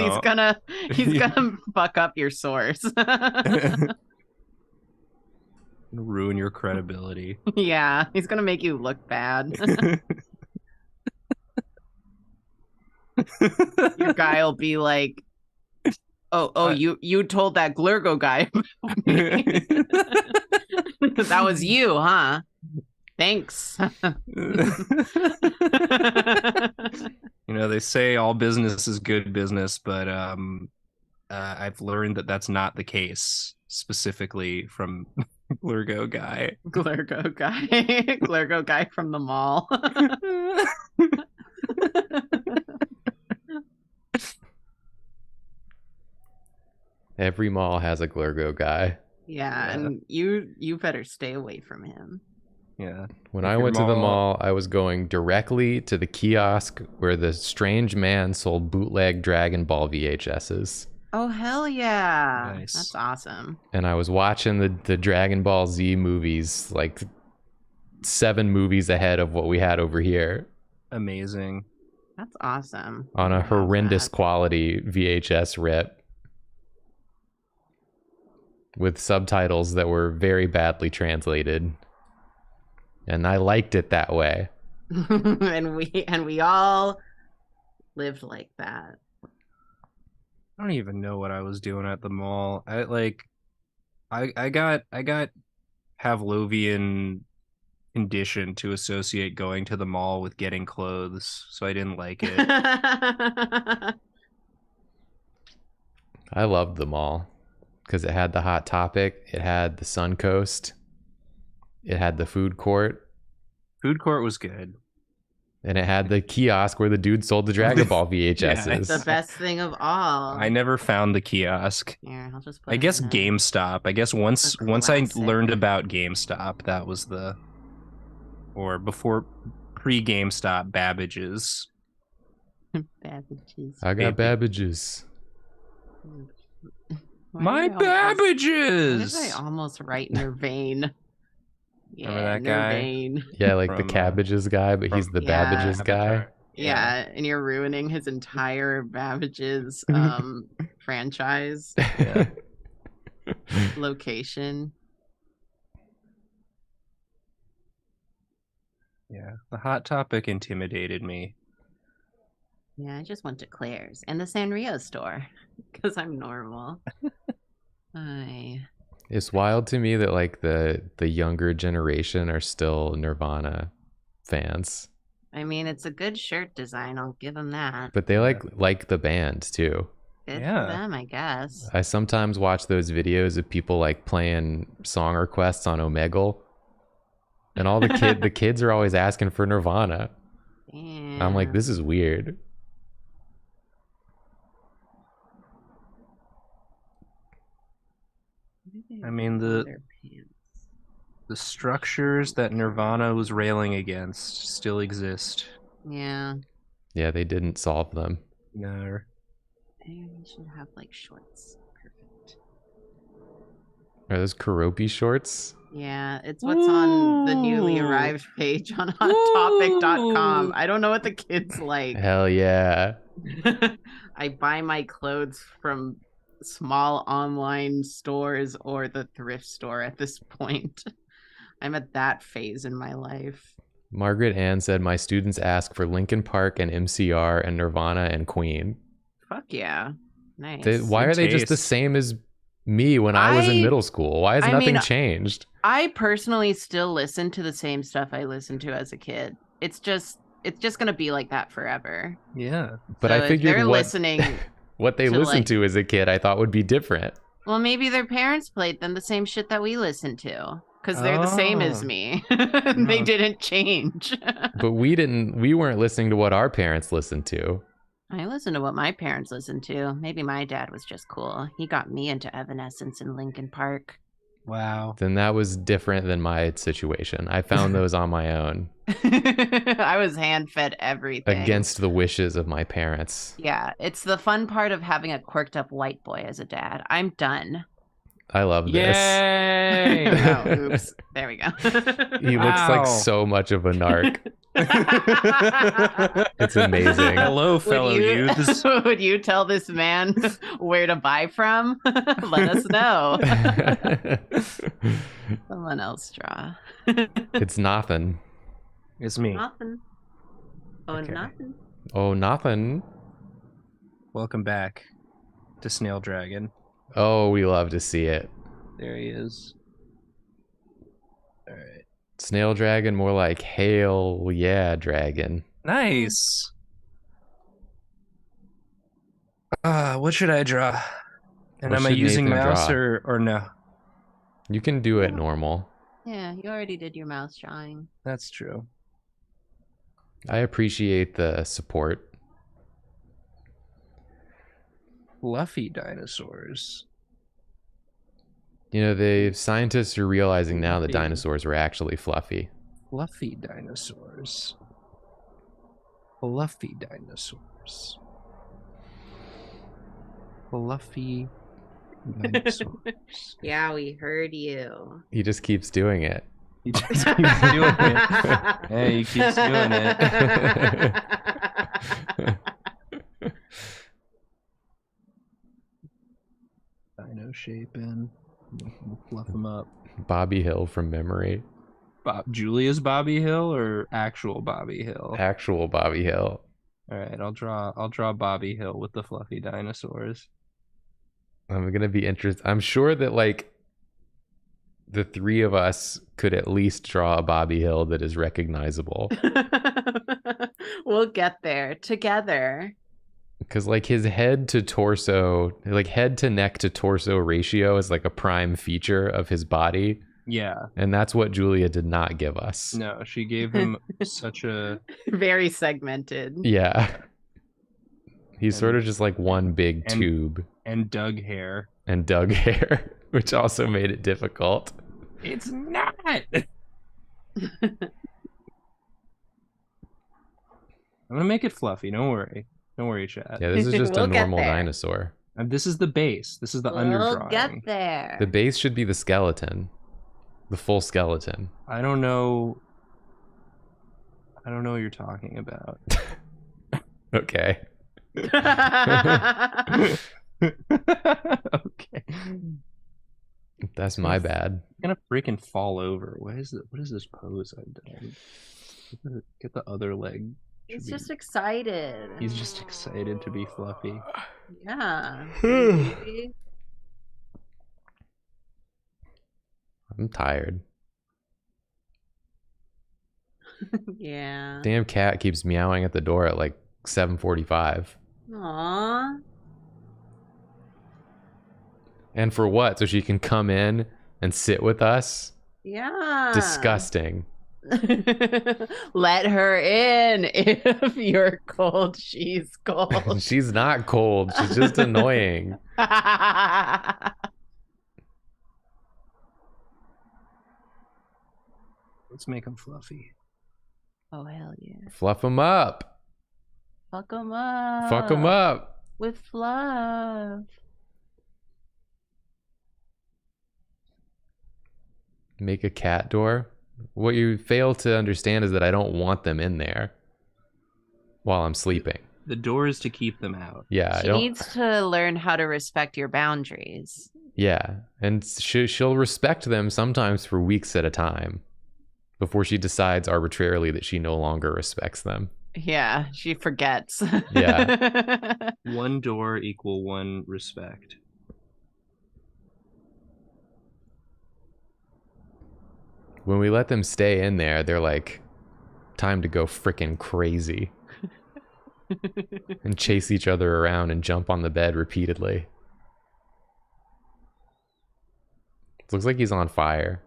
he's gonna fuck up your source. Ruin your credibility. Yeah, he's gonna make you look bad. Your guy will be like, "Oh, you told that Glurgo guy about me. That was you, huh? Thanks." You know, they say all business is good business, but I've learned that that's not the case, specifically from Glurgo guy. Glurgo guy from the mall. Every mall has a Glurgo guy. Yeah, and you better stay away from him. Yeah. When If I your went to the mall, I was going directly to the kiosk where the strange man sold bootleg Dragon Ball VHSs. Oh hell yeah! Nice. That's awesome. And I was watching the Dragon Ball Z movies, like 7 movies ahead of what we had over here, Amazing. That's awesome. on a I love horrendous that. quality VHS rip with subtitles that were very badly translated. And I liked it that way. and we all lived like that. I don't even know what I was doing at the mall. I got Pavlovian conditioned to associate going to the mall with getting clothes, so I didn't like it. I loved the mall because it had the Hot Topic, it had the Suncoast, it had the food court, Food court was good. and it had the kiosk where the dude sold the Dragon Ball VHSs. The best thing of all. I never found the kiosk. Here, I'll just put I it guess in the- GameStop. I guess once A I classic. learned about GameStop, that was or before pre-GameStop, Babbage's. Babbage's. I got Baby. Babbage's. Why My did I almost- Why Babbage's. did I almost write in your vein? Yeah, Remember that in your guy? vein. Yeah, like the From, Cabbages guy, but he's from- the Yeah. Babbage's guy. Avatar. Yeah, and you're ruining his entire Babbage's franchise Yeah. location. Yeah. The Hot Topic intimidated me. Yeah, I just went to Claire's and the Sanrio store because I'm normal. It's wild to me that like the younger generation are still Nirvana fans, I mean, it's a good shirt design. I'll give them that. but they like the band too. Good Yeah. for them, I guess. I sometimes watch those videos of people like playing song requests on Omegle, and all the kids are always asking for Nirvana. I'm like, this is weird. I mean, the structures that Nirvana was railing against still exist. Yeah. Yeah, they didn't solve them. No. You should have like shorts. Perfect. Are those Karopi shorts? Yeah, it's what's on the newly arrived page on hottopic.com. I don't know what the kids like. Hell yeah. I buy my clothes from small online stores or the thrift store at this point. I'm at that phase in my life. Margaret Ann said, my students ask for Linkin Park and MCR and Nirvana and Queen. Fuck yeah. Nice. Why are they just the same as me when I was in middle school? Why has nothing changed? I personally still listen to the same stuff I listened to as a kid. It's just going to be like that forever. Yeah. But so I figured they're listening what they listened to as a kid, I thought would be different. Well, maybe their parents played them the same shit that we listened to. Because they're the same as me. They didn't change. But we weren't listening to what our parents listened to. I listened to what my parents listened to. Maybe my dad was just cool. He got me into Evanescence and Linkin Park. Wow. Then that was different than my situation. I found those on my own. I was hand-fed everything. Against the wishes of my parents. Yeah, it's the fun part of having a quirked up white boy as a dad. I'm done. I love this. Yay! Oh, oops. There we go. He looks like so much of a narc. It's amazing. Hello, fellow youths. Would you tell this man where to buy from? Let us know. Someone else draw. It's nothing. It's me. Nothing. Oh, Okay. nothing. Oh, nothing. Welcome back to Snail Dragon. Oh, we love to see it. There he is. All right. Snail dragon, more like hail, yeah, dragon. Nice. What should I draw? And What am I should using Nathan mouse draw? or no? You can do it normal. Yeah, you already did your mouse drawing. That's true. I appreciate the support. Fluffy dinosaurs. You know, the scientists are realizing now that dinosaurs were actually fluffy. Fluffy dinosaurs. Fluffy dinosaurs. Fluffy dinosaurs. Yeah, we heard you. He just keeps doing it. He just keeps doing it. Hey, he keeps doing it. Dino shaping. We'll fluff him up. Bobby Hill from memory. Julia's Bobby Hill or actual Bobby Hill? Actual Bobby Hill. All right, I'll draw Bobby Hill with the fluffy dinosaurs. I'm gonna be interested. I'm sure that like the three of us could at least draw a Bobby Hill that is recognizable. We'll get there together. Because like his head to torso, like head to neck to torso ratio is like a prime feature of his body. Yeah. And that's what Julia did not give us. No, she gave him such a very segmented. Yeah. He's sort of just like one big tube. And Doug hair. And Doug hair, which also made it difficult. It's not. I'm gonna make it fluffy. Don't worry. Don't worry, chat. Yeah, this is just a normal dinosaur. And this is the base. This is the We'll underdrawing. get there. The base should be the skeleton. The full skeleton. I don't know what you're talking about. Okay. Okay. That's my bad. I'm gonna freaking fall over. What is this pose I've done? Get the other leg. He's just excited. He's just excited to be fluffy. Yeah. I'm tired. Yeah. Damn cat keeps meowing at the door at like 7:45. Aww. And for what? So she can come in and sit with us? Yeah. Disgusting. Let her in. If you're cold, she's cold. She's not cold. She's just annoying. Let's make him fluffy. Oh, hell yeah. Fluff him up. Fuck him up. Fuck him up. With fluff. Make a cat door. What you fail to understand is that I don't want them in there while I'm sleeping. The door is to keep them out. Yeah, She needs to learn how to respect your boundaries. Yeah, and she'll respect them sometimes for weeks at a time before she decides arbitrarily that she no longer respects them. Yeah, she forgets. Yeah. One door equal one respect. When we let them stay in there, they're like, time to go frickin' crazy. And chase each other around and jump on the bed repeatedly. It looks like he's on fire.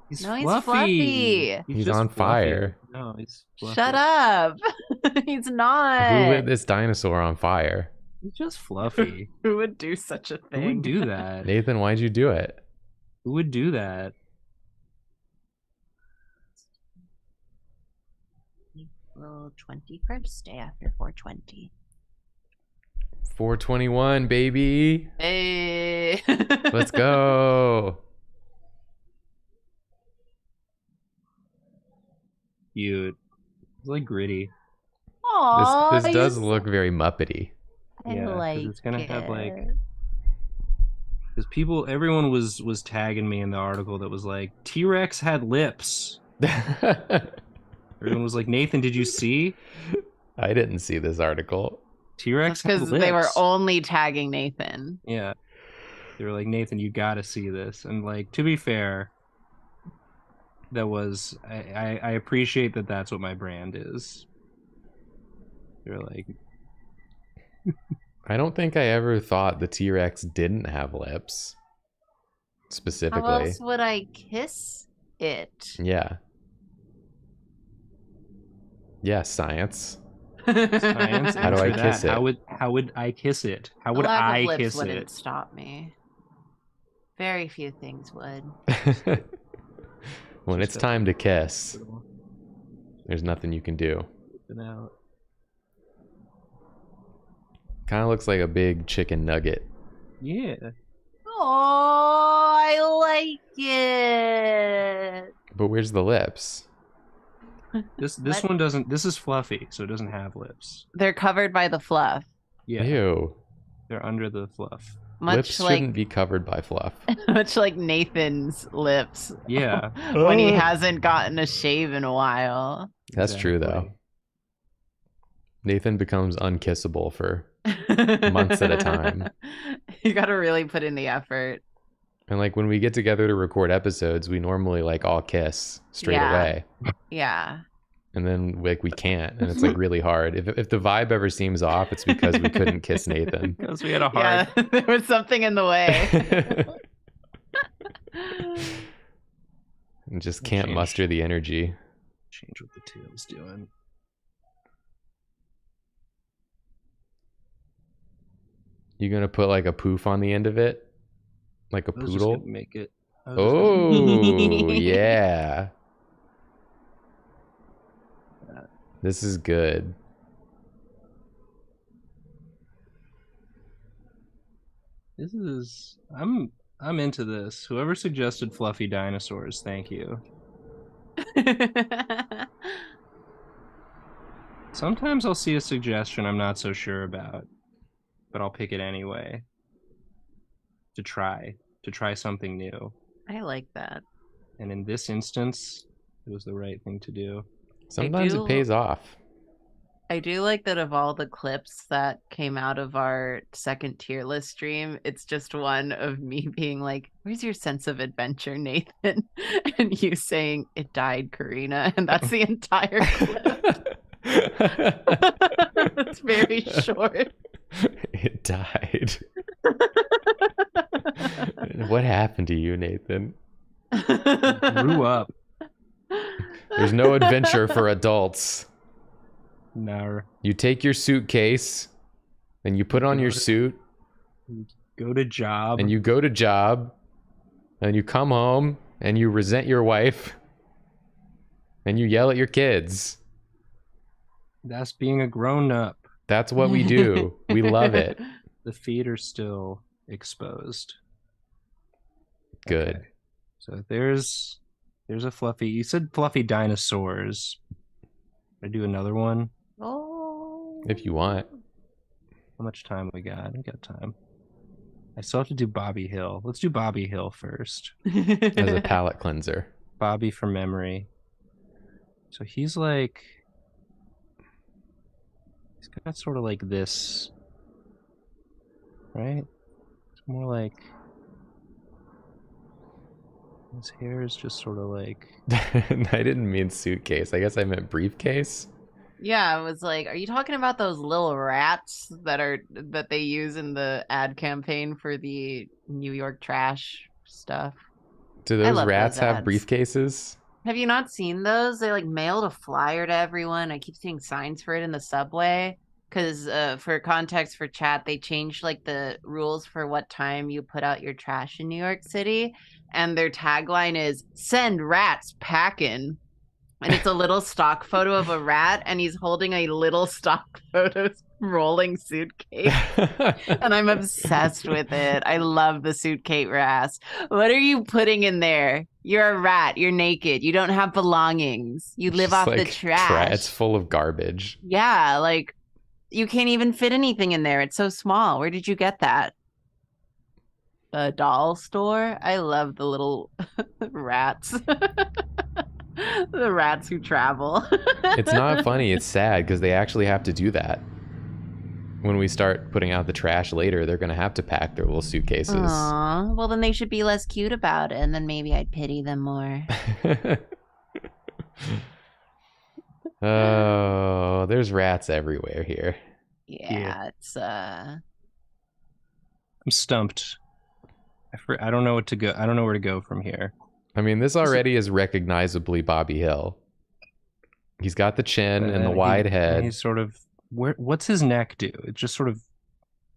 He's no, fluffy. he's fluffy. He's on fire. No, he's fluffy. Shut up. He's not. Who lit this dinosaur on fire? He's just fluffy. Who would do such a thing? Who would do that? Nathan, why'd you do it? Who would do that? April 21st, day after 420. 421, baby. Hey. Let's go. Cute. It's like gritty. Aww, This does look very Muppety. I Yeah, 'cause like it's gonna have, like, it. Because everyone was tagging me in the article that was like, T-Rex had lips. Everyone was like, Nathan, did you see? I didn't see this article. T-Rex had Because lips. they were only tagging Nathan. Yeah. They were like, Nathan, you gotta see this. And, like, to be fair, that was... I appreciate that that's what my brand is. They're like... I don't think I ever thought the T-Rex didn't have lips. Specifically. How else would I kiss it? Yeah. Yeah, science. Science. How do I answer kiss that. it? How would I kiss it? How would A lack I of lips kiss wouldn't it? stop me. Very few things would. When it's time to kiss, there's nothing you can do. Kind of looks like a big chicken nugget. Yeah. Oh, I like it. But where's the lips? This one doesn't. This is fluffy, so it doesn't have lips. They're covered by the fluff. Yeah. Ew. They're under the fluff. Much Lips like shouldn't be covered by fluff. much like Nathan's lips. Yeah. When he hasn't gotten a shave in a while. That's true, though. Exactly. Nathan becomes unkissable for months at a time. You gotta really put in the effort. And like when we get together to record episodes, we normally like all kiss straight Yeah. away. Yeah. And then like we can't, and it's like really hard. If the vibe ever seems off, it's because we couldn't kiss Nathan. Because we had a hard. Yeah, there was something in the way. And just can't Change. muster the energy. Change what the tail's doing. You gonna put like a poof on the end of it? Like a I was just poodle? gonna make it. Oh, yeah. This is good. This is. I'm into this. Whoever suggested fluffy dinosaurs, thank you. Sometimes I'll see a suggestion I'm not so sure about, but I'll pick it anyway. To try something new. I like that. And in this instance, it was the right thing to do. Sometimes it pays off. I do like that of all the clips that came out of our second tier list stream, it's just one of me being like, where's your sense of adventure, Nathan? And you saying, it died, Karina. And that's the entire clip. It's very short. It died. What happened to you, Nathan? Grew up. There's no adventure for adults. No. You take your suitcase and you put on your suit Go to job. and you go to job and you come home and you resent your wife and you yell at your kids. That's being a grown up. That's what we do. We love it. The feet are still exposed. Good. Okay. So there's a fluffy. You said fluffy dinosaurs. I do another one. Oh. If you want. How much time we got? We got time. I still have to do Bobby Hill. Let's do Bobby Hill first. As a palate cleanser. Bobby from memory. So he's got sort of like this, right? It's more like his hair is just sort of like. I didn't mean suitcase. I guess I meant briefcase. Yeah, I was like, are you talking about those little rats that they use in the ad campaign for the New York trash stuff? Do those love rats those have ads. briefcases? Have you not seen those? They like mailed a flyer to everyone. I keep seeing signs for it in the subway. Because for context for chat, they changed like the rules for what time you put out your trash in New York City. And their tagline is "Send rats packing." And it's a little stock photo of a rat, and he's holding a little stock photo rolling suitcase. And I'm obsessed with it. I love the suitcase rats. What are you putting in there? You're a rat. You're naked. You don't have belongings. You live off the trash. It's full of garbage. Yeah, like you can't even fit anything in there. It's so small. Where did you get that? A doll store? I love the little rats. The rats who travel. It's not funny. It's sad because they actually have to do that. When we start putting out the trash later, they're going to have to pack their little suitcases. Aww. Well, then they should be less cute about it, and then maybe I'd pity them more. Oh, there's rats everywhere here. Yeah, it's I'm stumped. I don't know what to go. I don't know where to go from here. I mean, this already is recognizably Bobby Hill. He's got the chin and the wide head. He's sort of what's his neck do? It just sort of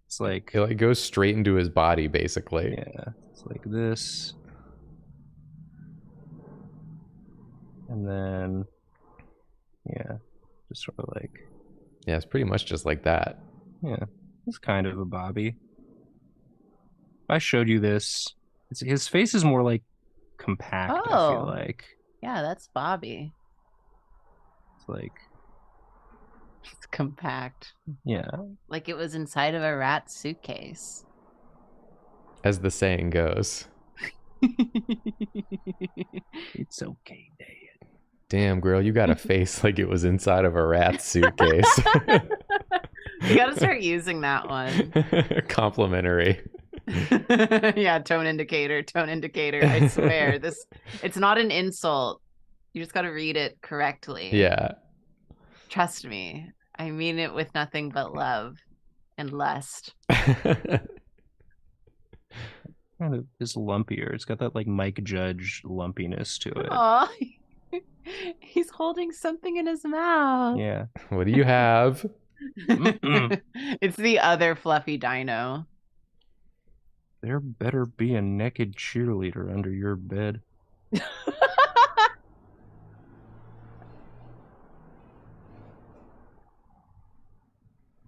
it's like it like goes straight into his body, basically. Yeah, it's like this, and then yeah, just sort of like yeah, it's pretty much just like that. Yeah, it's kind of a Bobby. If I showed you this, his face is more like compact. I feel like. Yeah, that's Bobby. It's like it's compact. Yeah, like it was inside of a rat suitcase. As the saying goes. It's okay, Dad. Damn, girl, you got a face like it was inside of a rat suitcase. You gotta start using that one. Complimentary. Yeah, tone indicator. I swear, it's not an insult. You just gotta read it correctly. Yeah. Trust me. I mean it with nothing but love and lust. Kind of is lumpier. It's got that like Mike Judge lumpiness to it. Aw. He's holding something in his mouth. Yeah. What do you have? It's the other fluffy dino. There better be a naked cheerleader under your bed.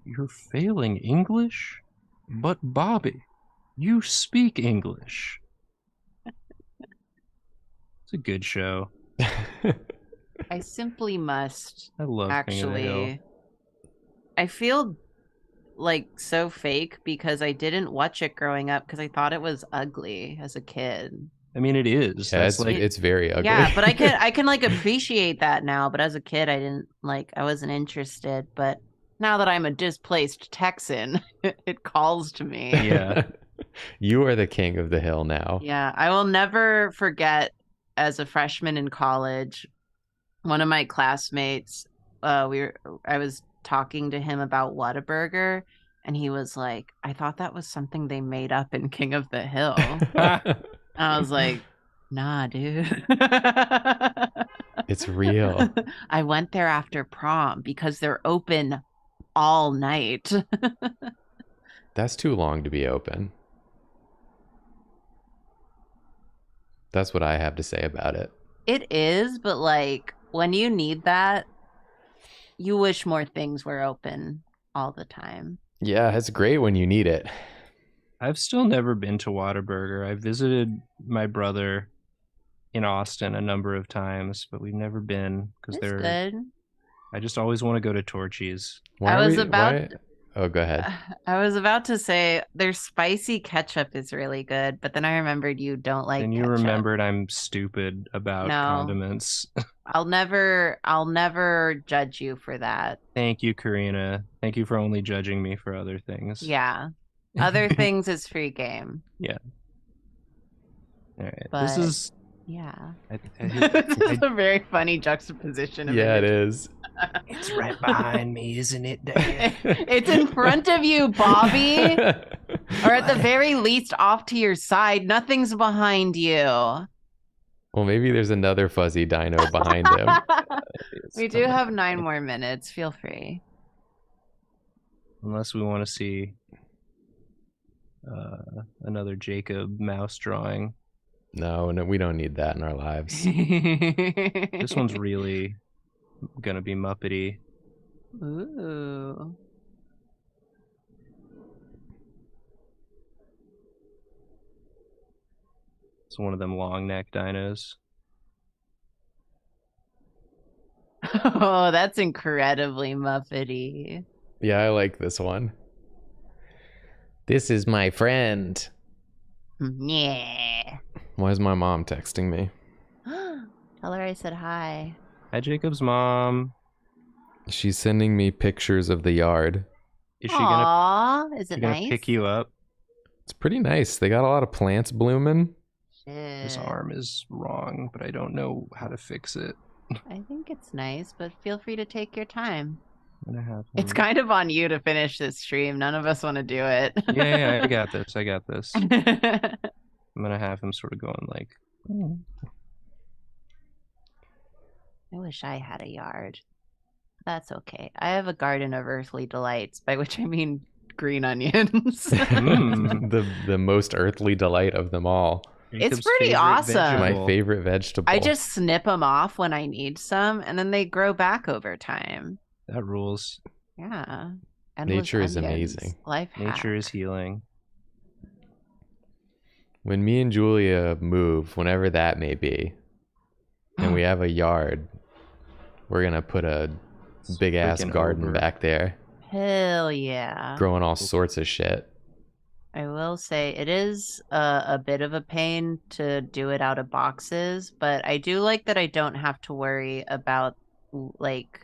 You're failing English? But Bobby, you speak English. It's a good show. I simply must. I love actually. I feel like so fake because I didn't watch it growing up because I thought it was ugly as a kid. I mean, it is. Yeah, it's very ugly. Yeah, but I can like appreciate that now. But as a kid, I wasn't interested. But now that I'm a displaced Texan, it calls to me. Yeah. You are the king of the hill now. Yeah, I will never forget as a freshman in college, one of my classmates, I was talking to him about Whataburger, and he was like, I thought that was something they made up in King of the Hill. I was like, nah, dude. It's real. I went there after prom because they're open all night. That's too long to be open. That's what I have to say about it. It is, but like when you need that, you wish more things were open all the time. Yeah, it's great when you need it. I've still never been to Whataburger. I visited my brother in Austin a number of times, but we've never been because It's they're. good. I just always want to go to Torchy's. I was about. Why? Oh, go ahead. I was about to say their spicy ketchup is really good, but then I remembered you don't like And you ketchup. remembered I'm stupid about condiments. I'll never judge you for that. Thank you, Karina. Thank you for only judging me for other things. Yeah. Other things is free game. Yeah. All right. But, this is. Yeah. This is a very funny juxtaposition. Of Yeah, it is. It's right behind me, isn't it, Dad? It's in front of you, Bobby. Or at the very least off to your side. Nothing's behind you. Well, maybe there's another fuzzy dino behind him. We do have 9 more minutes. Feel free. Unless we want to see another Jacob mouse drawing. No, we don't need that in our lives. This one's really gonna be Muppety. Ooh. It's one of them long neck dinos. Oh, that's incredibly Muppety. Yeah, I like this one. This is my friend. Yeah. Why is my mom texting me? Tell her I said hi. Hi, Jacob's mom. She's sending me pictures of the yard. Is she gonna? Is it gonna nice? pick you up? It's pretty nice. They got a lot of plants blooming. Shit. His arm is wrong, but I don't know how to fix it. I think it's nice, but feel free to take your time. I'm gonna have him... It's kind of on you to finish this stream. None of us want to do it. yeah, I got this. I'm gonna have him sort of going like. I wish I had a yard. That's okay. I have a garden of earthly delights, by which I mean green onions. the most earthly delight of them all. It's pretty awesome. Vegetable. My favorite vegetable. I just snip them off when I need some, and then they grow back over time. That rules. Yeah. And nature is amazing. Life nature is healing. When me and Julia move, whenever that may be, and we have a yard, we're gonna put a big ass garden back there. Hell yeah. Growing all sorts of shit. I will say it is a bit of a pain to do it out of boxes, but I do like that I don't have to worry about like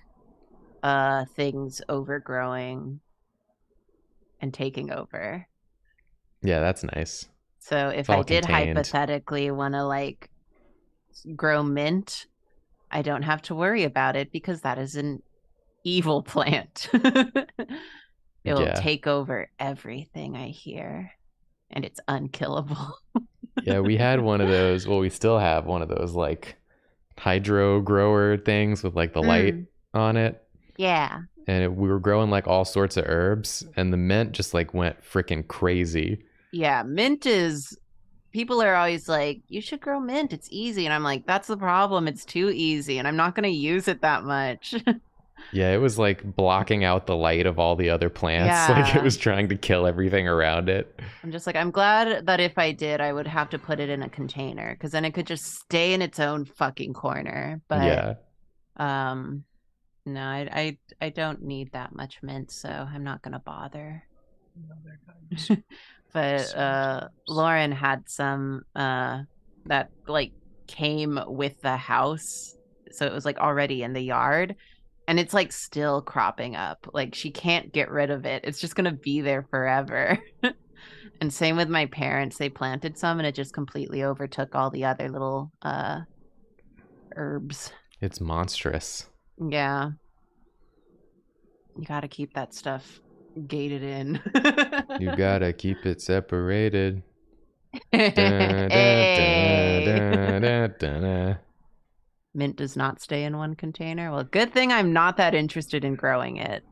things overgrowing and taking over. Yeah, that's nice. So if I did hypothetically want to like grow mint, I don't have to worry about it because that is an evil plant. It will take over everything, I hear, and it's unkillable. Yeah, we had one of those. Well, we still have one of those like hydro grower things with like the light on it. Yeah. And we were growing like all sorts of herbs, and the mint just like went freaking crazy. Yeah, mint is. People are always like, you should grow mint. It's easy. And I'm like, that's the problem. It's too easy, and I'm not going to use it that much. Yeah, it was like blocking out the light of all the other plants. Yeah. Like it was trying to kill everything around it. I'm just like, I'm glad that if I did, I would have to put it in a container because then it could just stay in its own fucking corner. But yeah. No, I don't need that much mint, so I'm not gonna bother. But Lauren had some that like came with the house, so it was like already in the yard. And it's like still cropping up. Like she can't get rid of it. It's just going to be there forever. And same with my parents. They planted some and it just completely overtook all the other little herbs. It's monstrous. Yeah. You got to keep that stuff gated in. You got to keep it separated. Mint does not stay in one container. Well, good thing I'm not that interested in growing it.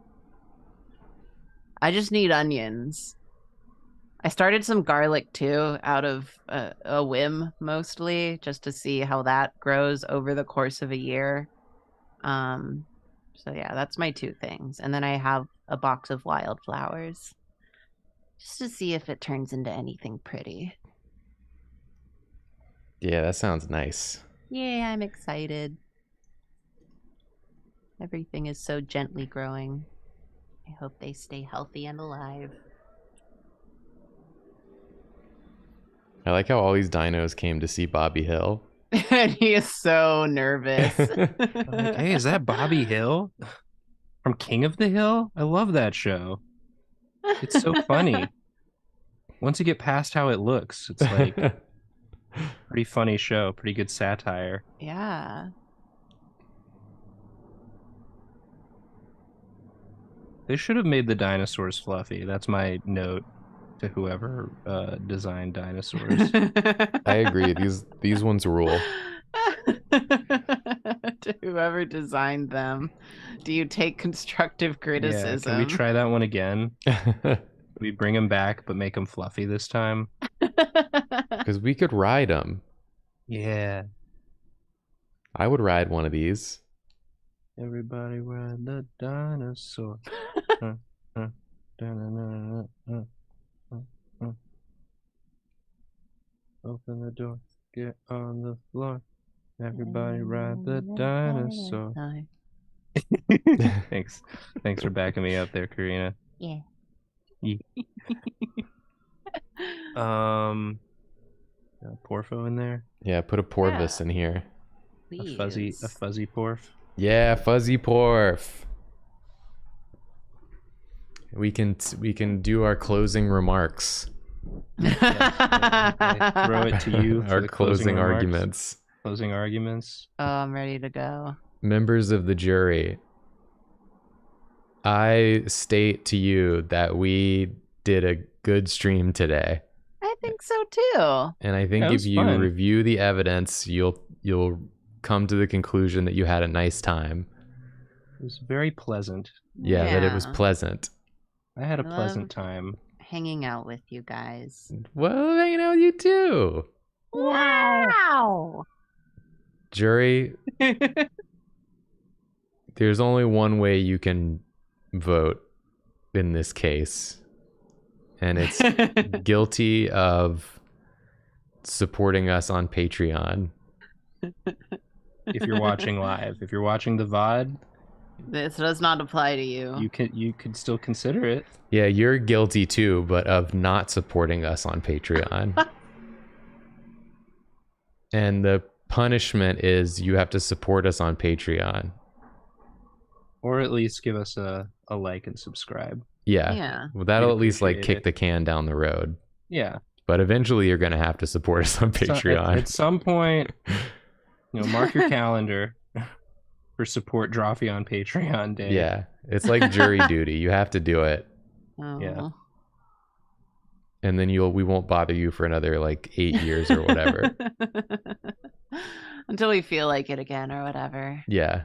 I just need onions. I started some garlic too, out of a whim mostly, just to see how that grows over the course of a year. So yeah, that's my 2 things. And then I have a box of wildflowers, just to see if it turns into anything pretty. Yeah, that sounds nice. Yeah, I'm excited. Everything is so gently growing. I hope they stay healthy and alive. I like how all these dinos came to see Bobby Hill. And he is so nervous. Like, hey, is that Bobby Hill from King of the Hill? I love that show. It's so funny. Once you get past how it looks, it's like pretty funny show, pretty good satire. Yeah. They should have made the dinosaurs fluffy. That's my note to whoever designed dinosaurs. I agree. These ones rule. To whoever designed them, do you take constructive criticism? Yeah, can we try that one again? We bring them back, but make them fluffy this time. Because we could ride them. Yeah. I would ride one of these. Everybody ride the dinosaur. Open the door, get on the floor. Everybody ride the dinosaur. Thanks. Thanks for backing me up there, Karina. Yeah. Porfo in there. Yeah, put a Porvis in here. Please. A fuzzy porf. Yeah, fuzzy porf. We can do our closing remarks. I throw it to you for Our the closing remarks. arguments. Closing arguments. Oh, I'm ready to go. Members of the jury, I state to you that we did a good stream today. I think so too. And I think Yeah, it if was you fun. review the evidence, you'll come to the conclusion that you had a nice time. It was very pleasant. Yeah, that it was pleasant. I had a I pleasant love time. hanging out with you guys. Well, hanging out with you too. Wow. Jury, there's only one way you can vote in this case. And it's guilty of supporting us on Patreon. If you're watching live, if you're watching the VOD, This does not apply to you. you could still consider it. Yeah, you're guilty too, but of not supporting us on Patreon. And the punishment is you have to support us on Patreon. Or at least give us a like and subscribe. Yeah. Yeah. Well, that'll We'd at least like appreciate kick it. the can down the road. Yeah. But eventually you're going to have to support us on So, Patreon. at some point, mark your calendar for support Drawfee on Patreon day. Yeah. It's like jury duty. You have to do it. Oh. Yeah. And then we won't bother you for another like 8 years or whatever. Until we feel like it again or whatever. Yeah.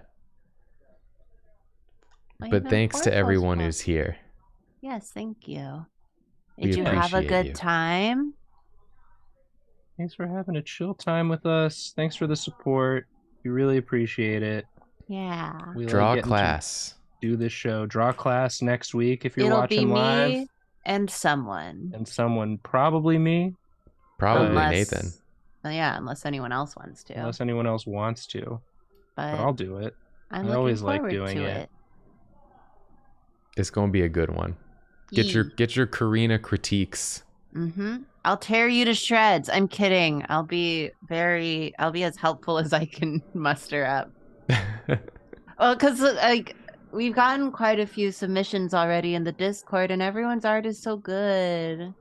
Well, But even thanks to Porfo's everyone fun. who's here. Yes, thank you. We Did you have a appreciate good you. time? Thanks for having a chill time with us. Thanks for the support. We really appreciate it. Yeah. We Draw like getting class. to do this show. Draw class next week if you're It'll watching be live. me and someone. And someone, probably me, Probably Unless- Nathan. Yeah, unless anyone else wants to. unless anyone else wants to. But but I'll do it. I'm I looking always like forward doing to it. It's going to be a good one. Get your Karina critiques. Mm-hmm. I'll tear you to shreds. I'm kidding. I'll be as helpful as I can muster up. Well, because like we've gotten quite a few submissions already in the Discord, and everyone's art is so good.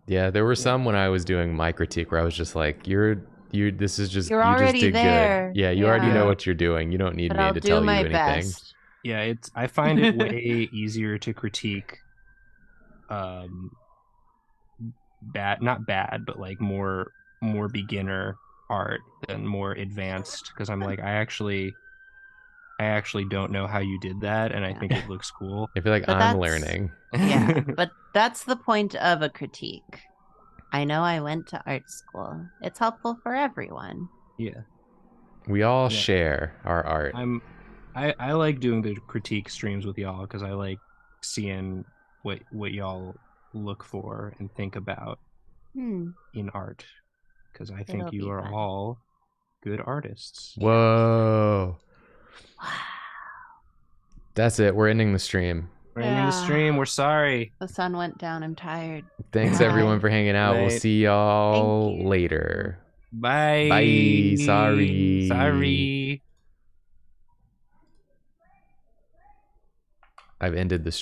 Yeah, there were some when I was doing my critique where I was just like, this is just You're you just already did there. good. Yeah, you already Yeah. know what you're doing. You don't need But me I'll to do tell you my anything. best. Yeah, I find it way easier to critique not bad, but like more beginner art than more advanced, because I'm like, I actually don't know how you did that, and I think it looks cool. I feel like But I'm that's- learning. Yeah, but that's the point of a critique. I know I went to art school. It's helpful for everyone. Yeah. We all Yeah. share our art. I like doing the critique streams with y'all because I like seeing what y'all look for and think about in art, because I think It'll you be are fun. all good artists. Whoa. Wow. That's it. We're ending the stream. We're ending the stream. We're sorry. The sun went down. I'm tired. Thanks Bye. everyone for hanging out. We'll Night. see y'all Thank you. later. Bye. Bye. Sorry. Sorry. I've ended the stream.